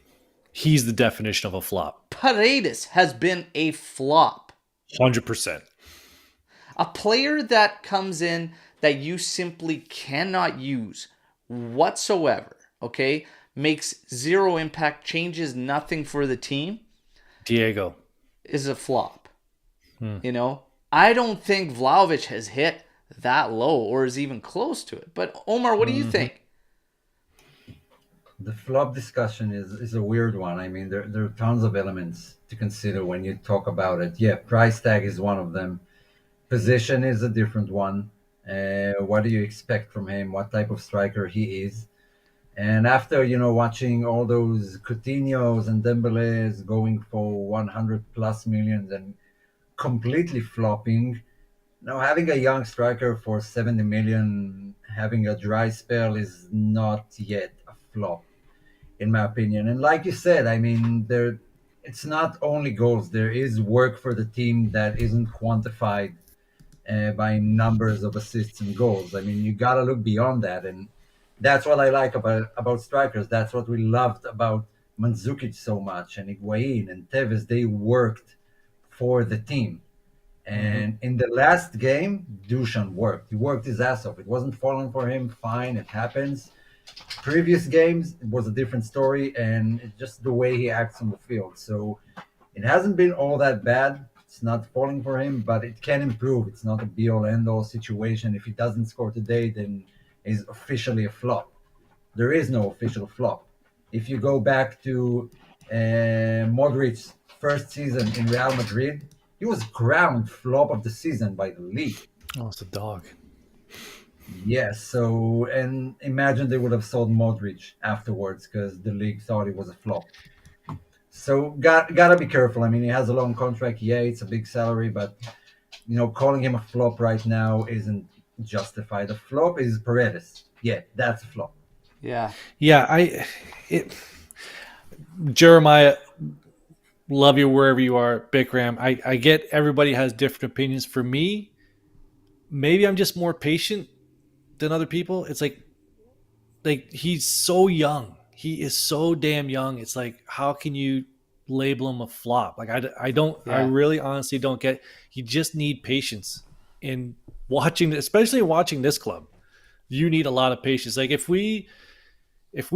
He's the definition of a flop. Paredes has been a flop. 100%. A player that comes in that you simply cannot use whatsoever, okay? Makes zero impact, changes nothing for the team. Diego. Is a flop. You know? I don't think Vlahovic has hit that low or is even close to it. But Omer, what do you think? The flop discussion is a weird one. I mean, there are tons of elements to consider when you talk about it. Yeah, price tag is one of them. Position is a different one. What do you expect from him? What type of striker he is? And after, watching all those Coutinhos and Dembélés going for 100 plus millions and completely flopping, having a young striker for 70 million, having a dry spell is not yet a flop, in my opinion. And like you said, I mean, it's not only goals. There is work for the team that isn't quantified by numbers of assists and goals. I mean, you got to look beyond that. And that's what I like about strikers. That's what we loved about Mandzukic so much, and Higuain and Tevez. They worked for the team. And in the last game, Dusan worked. He worked his ass off. It wasn't falling for him. Fine, it happens. Previous games, it was a different story, and it's just the way he acts on the field. So it hasn't been all that bad. It's not falling for him, but it can improve. It's not a be-all, end-all situation. If he doesn't score today, then he's officially a flop. There is no official flop. If you go back to Modric's first season in Real Madrid, he was crowned flop of the season by the league. Oh, it's a dog. Yes, so, and imagine they would have sold Modric afterwards because the league thought he was a flop. So gotta be careful. I mean, he has a long contract. Yeah, it's a big salary, but calling him a flop right now isn't justified. The flop is Paredes. Yeah, that's a flop. Yeah. Yeah, Jeremiah, love you wherever you are, Bikram. I get everybody has different opinions. For me, maybe I'm just more patient than other people. It's like he's so young. He is so damn young. It's like, how can you label him a flop? Like I don't. Yeah. I really honestly don't get. You just need patience in watching, especially watching this club. You need a lot of patience. Like if we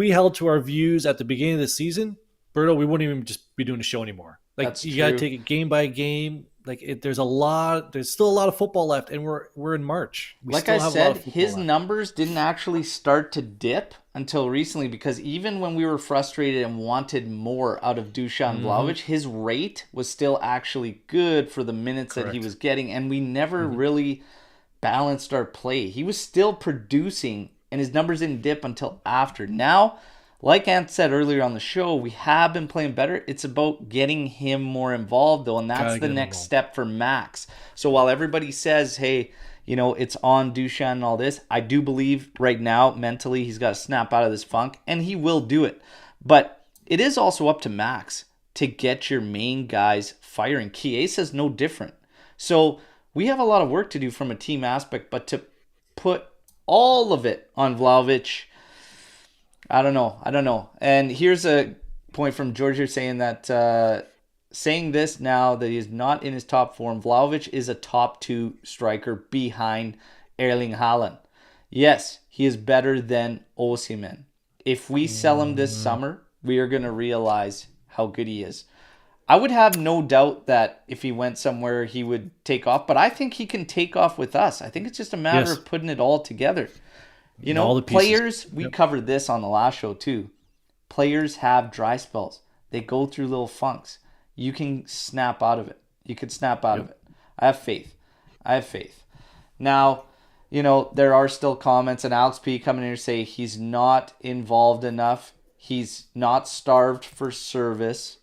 held to our views at the beginning of the season, Berto, we wouldn't even just be doing a show anymore. Like that's you got to take it game by game. Like there's still a lot of football left, and we're in March. Like I said, his numbers didn't actually start to dip until recently, because even when we were frustrated and wanted more out of Dusan Vlahovic, his rate was still actually good for the minutes that he was getting, and we never really balanced our play. He was still producing, and his numbers didn't dip until after. Now, Like Ant said earlier on the show, we have been playing better. It's about getting him more involved, though, and that's Gotta the get him next involved. step for Max. So while everybody says, hey, it's on Dusan and all this, I do believe right now, mentally, he's got to snap out of this funk, and he will do it. But it is also up to Max to get your main guys firing. Chiesa's no different. So we have a lot of work to do from a team aspect, but to put all of it on Vlahovic, I don't know. And here's a point from George here saying that saying this now that he's not in his top form, Vlahovic is a top 2 striker behind Erling Haaland. Yes, he is better than Osimhen. If we sell him this summer, we are going to realize how good he is. I would have no doubt that if he went somewhere, he would take off. But I think he can take off with us. I think it's just a matter of putting it all together. All the pieces. Players, we covered this on the last show too. Players have dry spells. They go through little funks. You can snap out of it. You could snap out of it. I have faith. Now, there are still comments, and Alex P coming in here say he's not involved enough. He's not starved for service.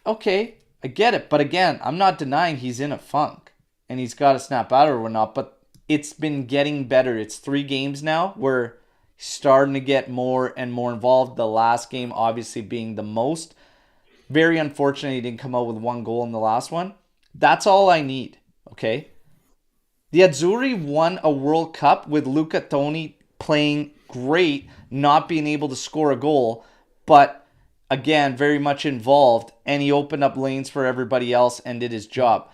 Okay, I get it. But again, I'm not denying he's in a funk and he's got to snap out or whatnot. But it's been getting better. It's 3 games now where he's starting to get more and more involved. The last game obviously being the most. Very unfortunate he didn't come out with 1 goal in the last one. That's all I need, okay? The Azzurri won a World Cup with Luca Toni playing great, not being able to score a goal, but again, very much involved, and he opened up lanes for everybody else and did his job.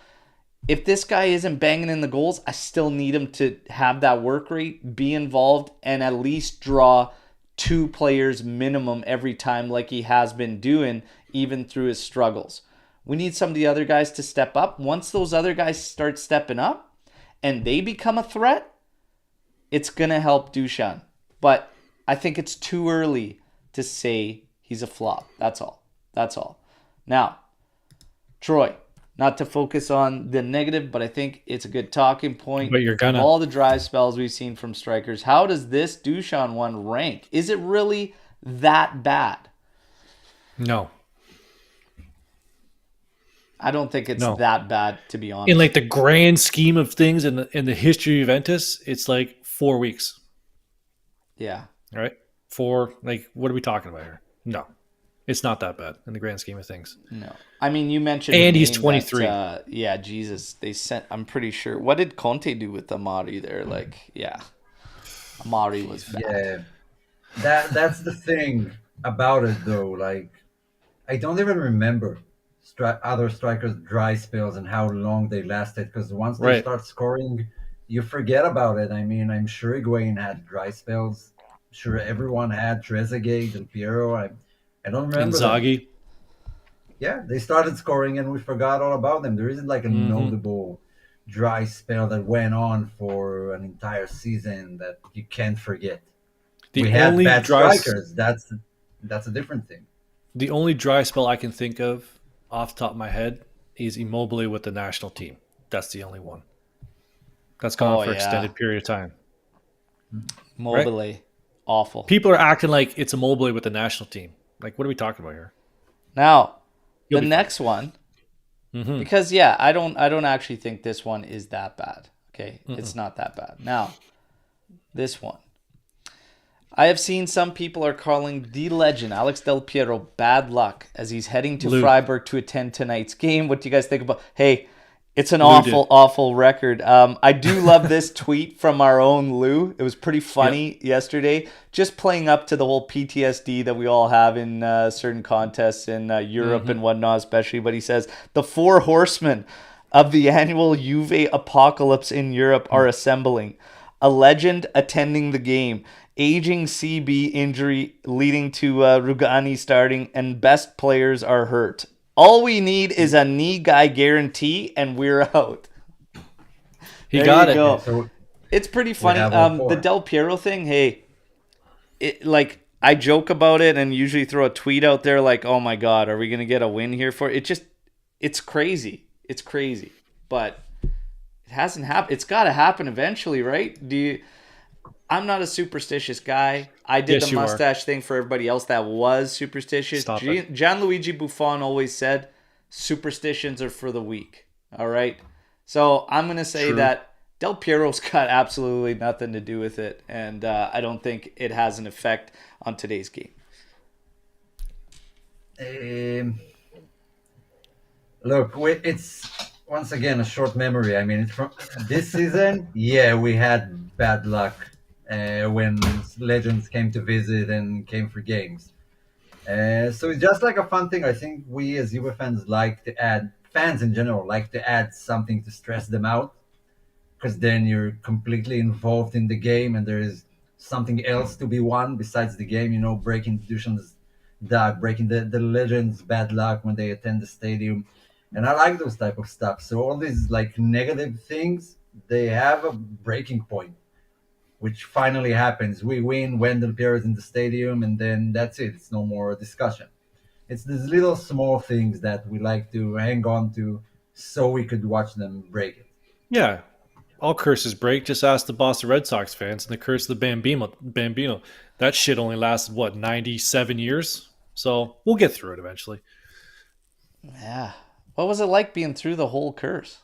If this guy isn't banging in the goals, I still need him to have that work rate, be involved, and at least draw 2 players minimum every time like he has been doing, even through his struggles. We need some of the other guys to step up. Once those other guys start stepping up and they become a threat, it's going to help Dusan. But I think it's too early to say he's a flop. That's all. Now, Troy, not to focus on the negative, but I think it's a good talking point. But you're gonna. All the dry spells we've seen from strikers, how does this Dusan one rank? Is it really that bad? No. I don't think it's that bad, to be honest. In like the grand scheme of things in the history of Juventus, it's like 4 weeks. Yeah. Right? 4, like, what are we talking about here? No. It's not that bad in the grand scheme of things. No. I mean, you mentioned... And he's 23. Yeah, Jesus. They sent... I'm pretty sure... What did Conte do with Amari there? Like, yeah. Amari was bad. Yeah. That's the thing about it, though. Like, I don't even remember other strikers' dry spells and how long they lasted, because once they start scoring, you forget about it. I mean, I'm sure Higuain had dry spells. I'm sure everyone had Trezeguet, Del Piero. I don't remember Inzaghi. them. Yeah, they started scoring and we forgot all about them. There isn't like a notable dry spell that went on for an entire season that you can't forget. We had bad strikers. That's a different thing. The only dry spell I can think of off the top of my head is Immobile with the national team. That's the only one. That's gone for an extended period of time. Immobile. Awful. People are acting like it's Immobile with the national team. Like, what are we talking about here? Now, the next one, because I don't actually think this one is that bad. Okay, it's not that bad. Now, this one, I have seen some people are calling the legend Alex Del Piero bad luck as he's heading to Freiburg to attend tonight's game. What do you guys think about? Hey, it's an awful record. I do love this tweet from our own Lou. It was pretty funny yesterday, just playing up to the whole PTSD that we all have in certain contests in Europe and whatnot, especially. But he says, the 4 horsemen of the annual Juve apocalypse in Europe are assembling. A legend attending the game. Aging CB injury leading to Rugani starting, and best players are hurt. All we need is a knee guy guarantee, and we're out. He got it. Go. So it's pretty funny. The Del Piero thing, hey, I joke about it and usually throw a tweet out there like, oh my God, are we going to get a win here for it? It's crazy. It's crazy. But it hasn't happened. It's got to happen eventually, right? I'm not a superstitious guy. I did the Yes, you are. mustache thing for everybody else that was superstitious. Stop it. Gianluigi Buffon always said superstitions are for the weak. All right. So I'm going to say True. that Del Piero's got absolutely nothing to do with it. And I don't think it has an effect on today's game. Um, Look, it's once again a short memory. I mean, it's from this season. Yeah, we had bad luck when legends came to visit and came for games. So it's just like a fun thing. I think we as Juve fans like to add, fans in general like to add something to stress them out, because then you're completely involved in the game and there is something else to be won besides the game. Breaking traditions, breaking the legends' bad luck when they attend the stadium, and I like those type of stuff. So all these like negative things, they have a breaking point, which finally happens. We win when the player is in the stadium, and then that's it. It's no more discussion. It's these little small things that we like to hang on to, so we could watch them break it. Yeah. All curses break. Just ask the Boston Red Sox fans and the curse of the Bambino. That shit only lasted, what, 97 years? So we'll get through it eventually. Yeah. What was it like being through the whole curse?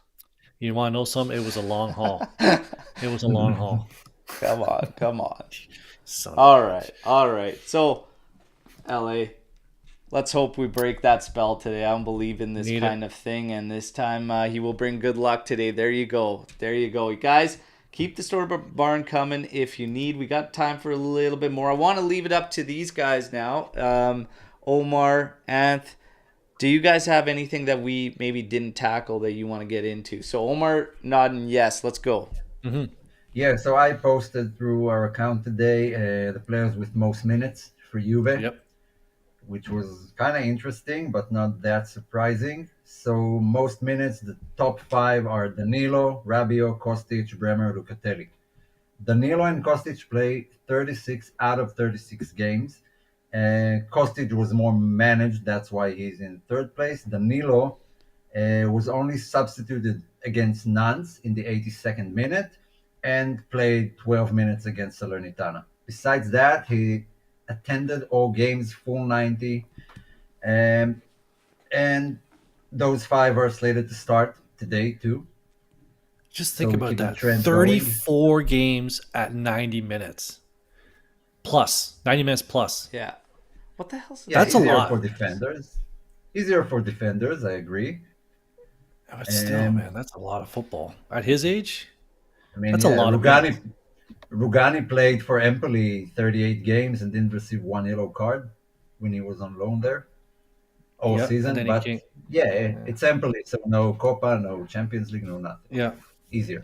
You want to know something? It was a long haul. It was a long haul. Come on, come on. Son of a All bitch. right, all right. So, LA, let's hope we break that spell today. I don't believe in this Need kind it. of thing, and this time he will bring good luck today. There you go. There you go. You guys, keep the store barn coming if you need. We got time for a little bit more. I want to leave it up to these guys now. Omar, Anth, do you guys have anything that we maybe didn't tackle that you want to get into? So, Omar nodding yes. Let's go. Mm-hmm. Yeah, so I posted through our account today the players with most minutes for Juve, Yep. which was kind of interesting, but not that surprising. So most minutes, the top five are Danilo, Rabiot, Kostic, Bremer, Lucatelli. Danilo and Kostic played 36 out of 36 games. Kostic was more managed, that's why he's in third place. Danilo was only substituted against Nantes in the 82nd minute and played 12 minutes against Salernitana. Besides that, he attended all games, full 90, um, and those five are slated to start today too. Just So think we about keep the that. trend going. 34 games at 90 minutes. Plus. 90 minutes plus. Yeah. What the hell's Yeah, That's a easier for lot. defenders. Easier for defenders, I agree. But still, Um, man, that's a lot of football. At his age, I mean, that's a yeah, lot of minutes. Rugani played for Empoli 38 games and didn't receive one yellow card when he was on loan there all Yep. And season. then he But came. yeah, it's Empoli, so no Copa, no Champions League, no nothing. Yeah. Easier.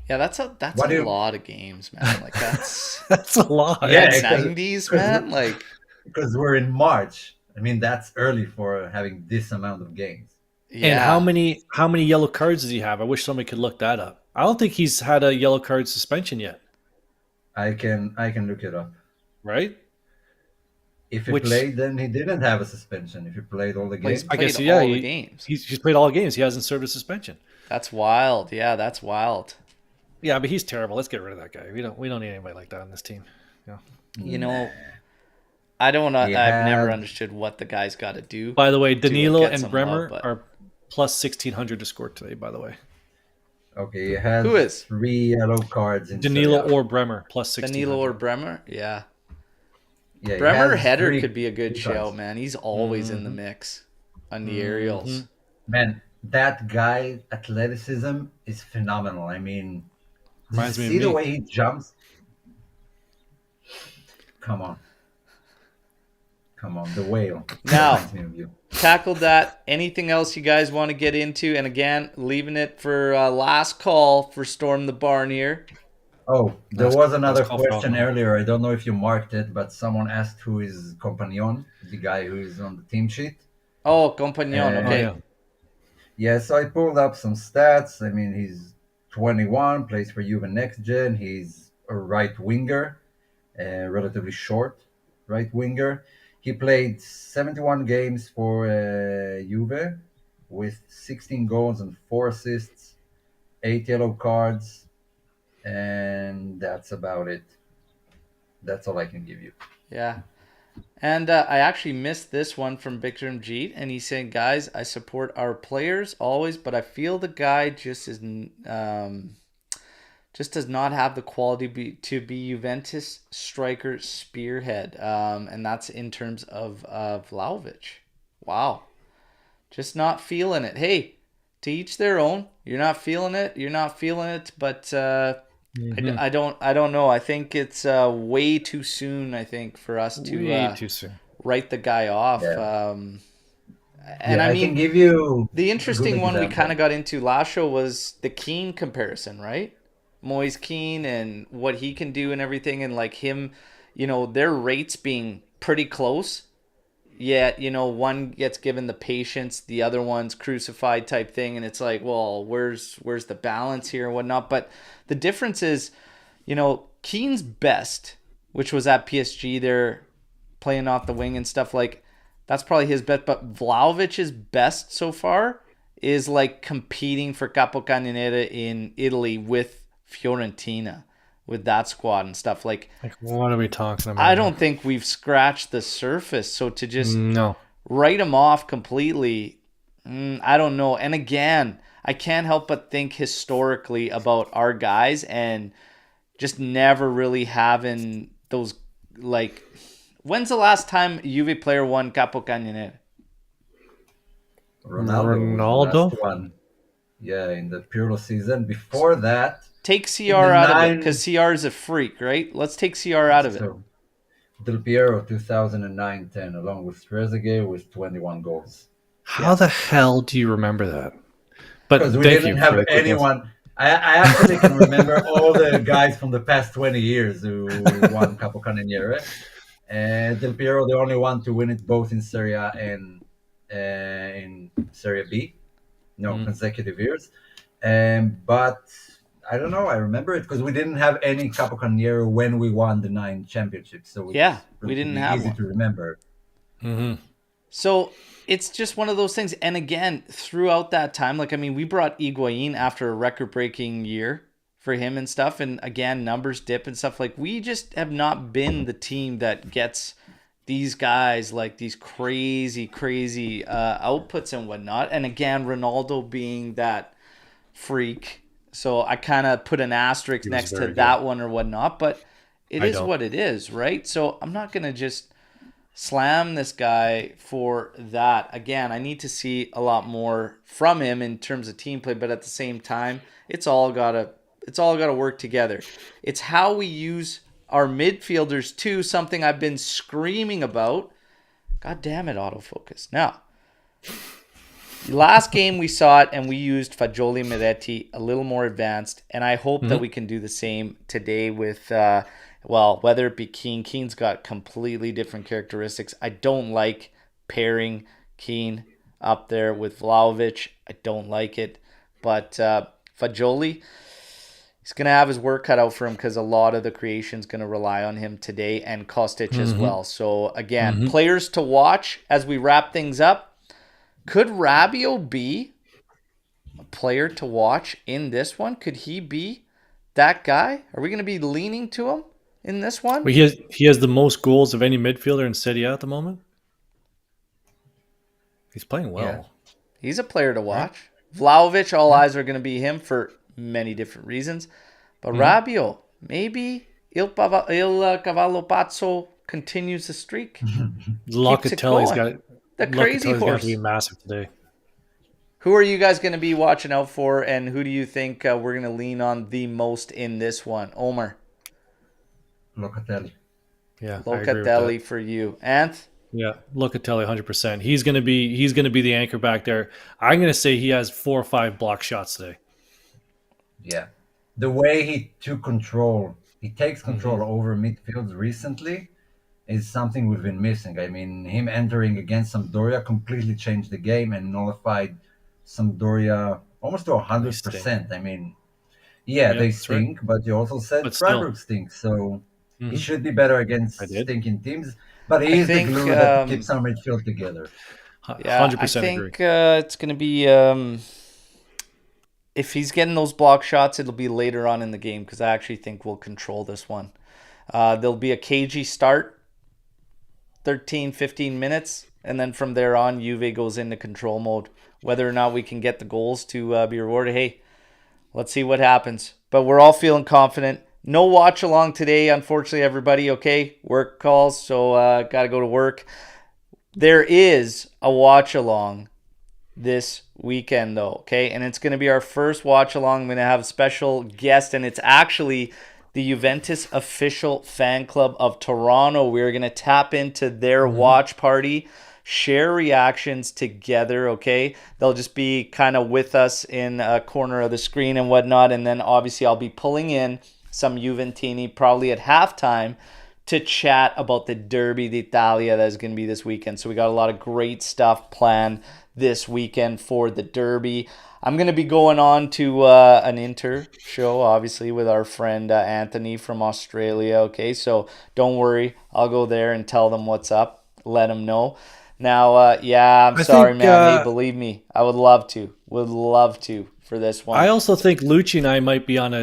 Yeah, that's a What do you? lot of games, man. Like that's That's a lot. yeah, Yeah, 90s, because man. Like we're in March. I mean, that's early for having this amount of games. And yeah. how many yellow cards does he have? I wish somebody could look that up. I don't think he's had a yellow card suspension yet, I can look it up. right? If he Which played, then he didn't have a suspension. If he played all the Well, he's games, I guess, played yeah, all the games. he's played all games. He hasn't served a suspension. That's wild. Yeah, that's wild. Yeah, but he's terrible. Let's get rid of that guy. We don't need anybody like that on this team. Yeah. You nah. know, I don't know. He I've never had understood what the guy's got to do By the way, to Danilo get and some love, Bremer but are plus 1600 to score today. By the way, Okay, he has who is three yellow cards in Serie Danilo A. or Bremer plus 1600. Danilo or Bremer? Yeah, Yeah, he Bremer has header three could be a good show, cards. man. He's always in the mix on the aerials. Man, that guy athleticism is phenomenal. I mean, did you Reminds me of see the me. way he jumps? Come on, come on, the whale Now, reminds me of you. tackled that. Anything else you guys want to get into? And again, leaving it for last call for Storm the Barn here. Oh, there was Last another call for question alcohol. earlier. I don't know if you marked it, but someone asked who is Compagnon, the guy who is on the team sheet. Oh, Compagnon. Uh, Oh yeah. Okay. Yeah, so I pulled up some stats. I mean, he's 21, plays for Juve next gen. He's a right winger, relatively short right winger. He played 71 games for Juve with 16 goals and 4 assists, 8 yellow cards, and that's about it. That's all I can give you. Yeah. And I actually missed this one from Victor Jeet, and he's saying, "Guys, I support our players always, but I feel the guy just does not have the quality to be Juventus striker spearhead." And that's in terms of Vlahovic. Wow, just not feeling it. Hey, to each their own. You're not feeling it. You're not feeling it, but I don't know. I think it's way too soon. I think for us to Way too soon. write the guy off. Yeah, And yeah. I I can mean, give you the a good interesting one we kind of example. got into last show was the Keane comparison, right? Moise Keane and what he can do and everything, and like him, their rates being pretty close. Yet, one gets given the patience, the other one's crucified type thing, and it's like, well, where's the balance here and whatnot? But the difference is, Keane's best, which was at PSG there, playing off the wing and stuff like that's probably his best. But Vlahovic's best so far is like competing for Capocannoniere in Italy with Fiorentina, with that squad and stuff. Like, Like, what are we talking I about here? don't think we've scratched the surface. So to just No. write him off completely, I don't know. And again, I can't help but think historically about our guys and just never really having those, like, when's the last time Juve player won Capocannoniere? Ronaldo was the Ronaldo? last one. Yeah, in the Pirlo season. Before that, Take in the CR out of it because nine, CR is a freak, right? Let's take CR out of it. so Del Piero 2009-10, along with Trezeguet with 21 goals. How the hell do you remember that? Because But we thank didn't you for have the quick answer. anyone. I actually can remember all the guys from the past 20 years who won Capocannoniere. Del Piero, the only one to win it both in Serie A and in Serie B. No, consecutive years. But I don't know. I remember it because we didn't have any Capocannoniere when we won the 9 championships, so Yeah, it's we didn't relatively have easy one. to remember. So it's just one of those things. And again, throughout that time, like, I mean, we brought Higuain after a record breaking year for him and stuff. And again, numbers dip and stuff. Like, we just have not been the team that gets these guys like these crazy outputs and whatnot. And again, Ronaldo being that freak. So I kind of put an asterisk He was next to very good. that one or whatnot. But it I is don't. what it is, right? So I'm not going to just slam this guy for that. Again, I need to see a lot more from him in terms of team play, but at the same time, it's all gotta work together. It's how we use our midfielders too, something I've been screaming about. God damn it, autofocus. Now, last game we saw it and we used Fagioli Miretti a little more advanced, and I hope that we can do the same today with whether it be Keane. Keane's got completely different characteristics. I don't like pairing Keane up there with Vlahovic. I don't like it. But Fagioli, he's going to have his work cut out for him because a lot of the creation's going to rely on him today, and Kostic as well. So again, players to watch as we wrap things up. Could Rabiot be a player to watch in this one? Could he be that guy? Are we going to be leaning to him in this one? Well, he has the most goals of any midfielder in Serie A at the moment. He's playing Yeah, well. He's a player to Right? watch. Vlahovic, all eyes are going to be him for many different reasons. But Rabiot, maybe Il Cavallo Pazzo continues the streak, keeps it Locatelli's going. got The crazy Locatelli's got to be horse. massive today. Who are you guys going to be watching out for, and who do you think we're going to lean on the most in this one? Omer, Locatelli. Yeah, I agree with that. Locatelli for you. Anth? Yeah, Locatelli, 100%. He's gonna be the anchor back there. I'm gonna say he has 4 or 5 block shots today. Yeah, the way he takes control over midfield recently is something we've been missing. I mean, him entering against Sampdoria completely changed the game and nullified Sampdoria almost to They stink. 100%. I mean, yeah, Yeah, they that's right. stink, but you also said But still, Freiburg stinks, so he hmm should be better I against did. stinking teams. But I he is the think, glue that keeps our midfield together. yeah, I 100% agree. think it's going to be, if he's getting those block shots, it'll be later on in the game because I actually think we'll control this one. There'll be a cagey start, 13, 15 minutes, and then from there on, Juve goes into control mode. Whether or not we can get the goals to be rewarded, hey, let's see what happens. But we're all feeling confident. No watch along today, unfortunately, everybody. Okay, work calls, so got to go to work. There is a watch along this weekend, though. Okay, and it's going to be our first watch along. I'm going to have a special guest, and it's actually the Juventus official fan club of Toronto. We're going to tap into their watch party, share reactions together, okay? They'll just be kind of with us in a corner of the screen and whatnot, and then obviously I'll be pulling in some Juventini probably at halftime to chat about the Derby d'Italia that is going to be this weekend. So we got a lot of great stuff planned this weekend for the Derby. I'm going to be going on to an Inter show, obviously, with our friend Anthony from Australia. Okay, so don't worry. I'll go there and tell them what's up. Let them know. Now, yeah, I'm sorry, man. Hey, believe me, I would love to. Would love to for this one. I also think Lucci and I might be on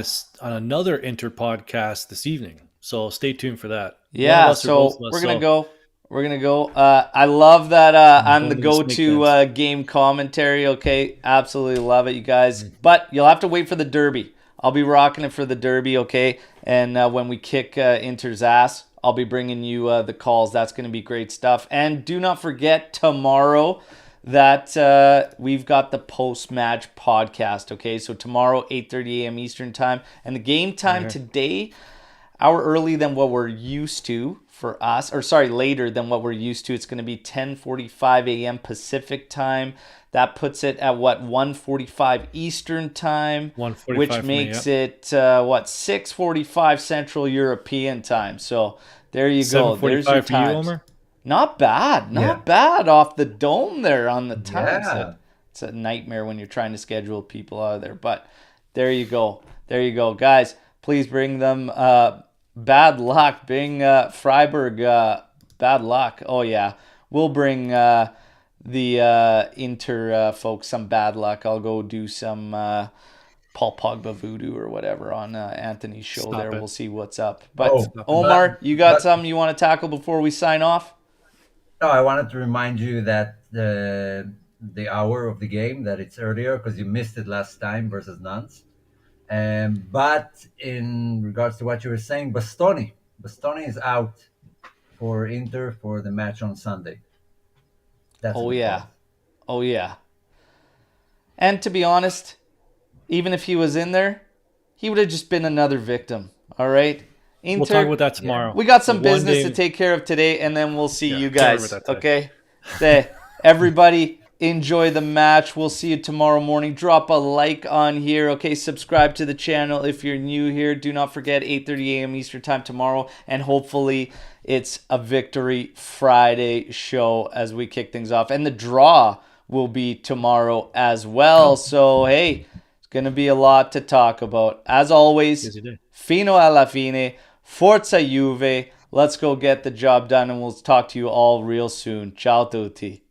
another Inter podcast this evening. So stay tuned for that. Yeah, so we're going to go. We're going to go. I love that I'm the go-to game commentary, okay? Absolutely love it, you guys. But you'll have to wait for the Derby. I'll be rocking it for the Derby, okay? And when we kick Inter's ass, I'll be bringing you the calls. That's going to be great stuff. And do not forget tomorrow that we've got the post-match podcast, okay? So tomorrow, 8:30 a.m. Eastern time. And the game time today, hour early than what we're used to for us, or sorry, later than what we're used to. It's going to be 10:45 a.m. Pacific time. That puts it at what, 1:45 Eastern time, which makes it 6:45 Central European time. So there you go. There's your time. Omer? Not bad, not bad off the dome there on the time. Yeah. It's a nightmare when you're trying to schedule people out of there, but there you go. There you go, guys. Please bring them. Bad luck. Bring Freiburg bad luck. Oh, yeah. We'll bring the Inter folks some bad luck. I'll go do some Paul Pogba voodoo or whatever on Anthony's show there. We'll see what's up. But Omar, you got something you want to tackle before we sign off? No, I wanted to remind you that the hour of the game, that it's earlier because you missed it last time versus Nantes. But in regards to what you were saying, Bastoni is out for Inter for the match on Sunday. That's oh yeah. And to be honest, even if he was in there, he would have just been another victim. All right, Inter, we'll talk about that tomorrow. We got some business to take care of today, and then we'll see you guys. Okay, everybody. Enjoy the match. We'll see you tomorrow morning. Drop a like on here. Okay, subscribe to the channel if you're new here. Do not forget 8:30 a.m. Eastern time tomorrow. And hopefully it's a Victory Friday show as we kick things off. And the draw will be tomorrow as well. So, hey, it's going to be a lot to talk about. As always, fino alla fine. Forza Juve. Let's go get the job done, and we'll talk to you all real soon. Ciao tutti.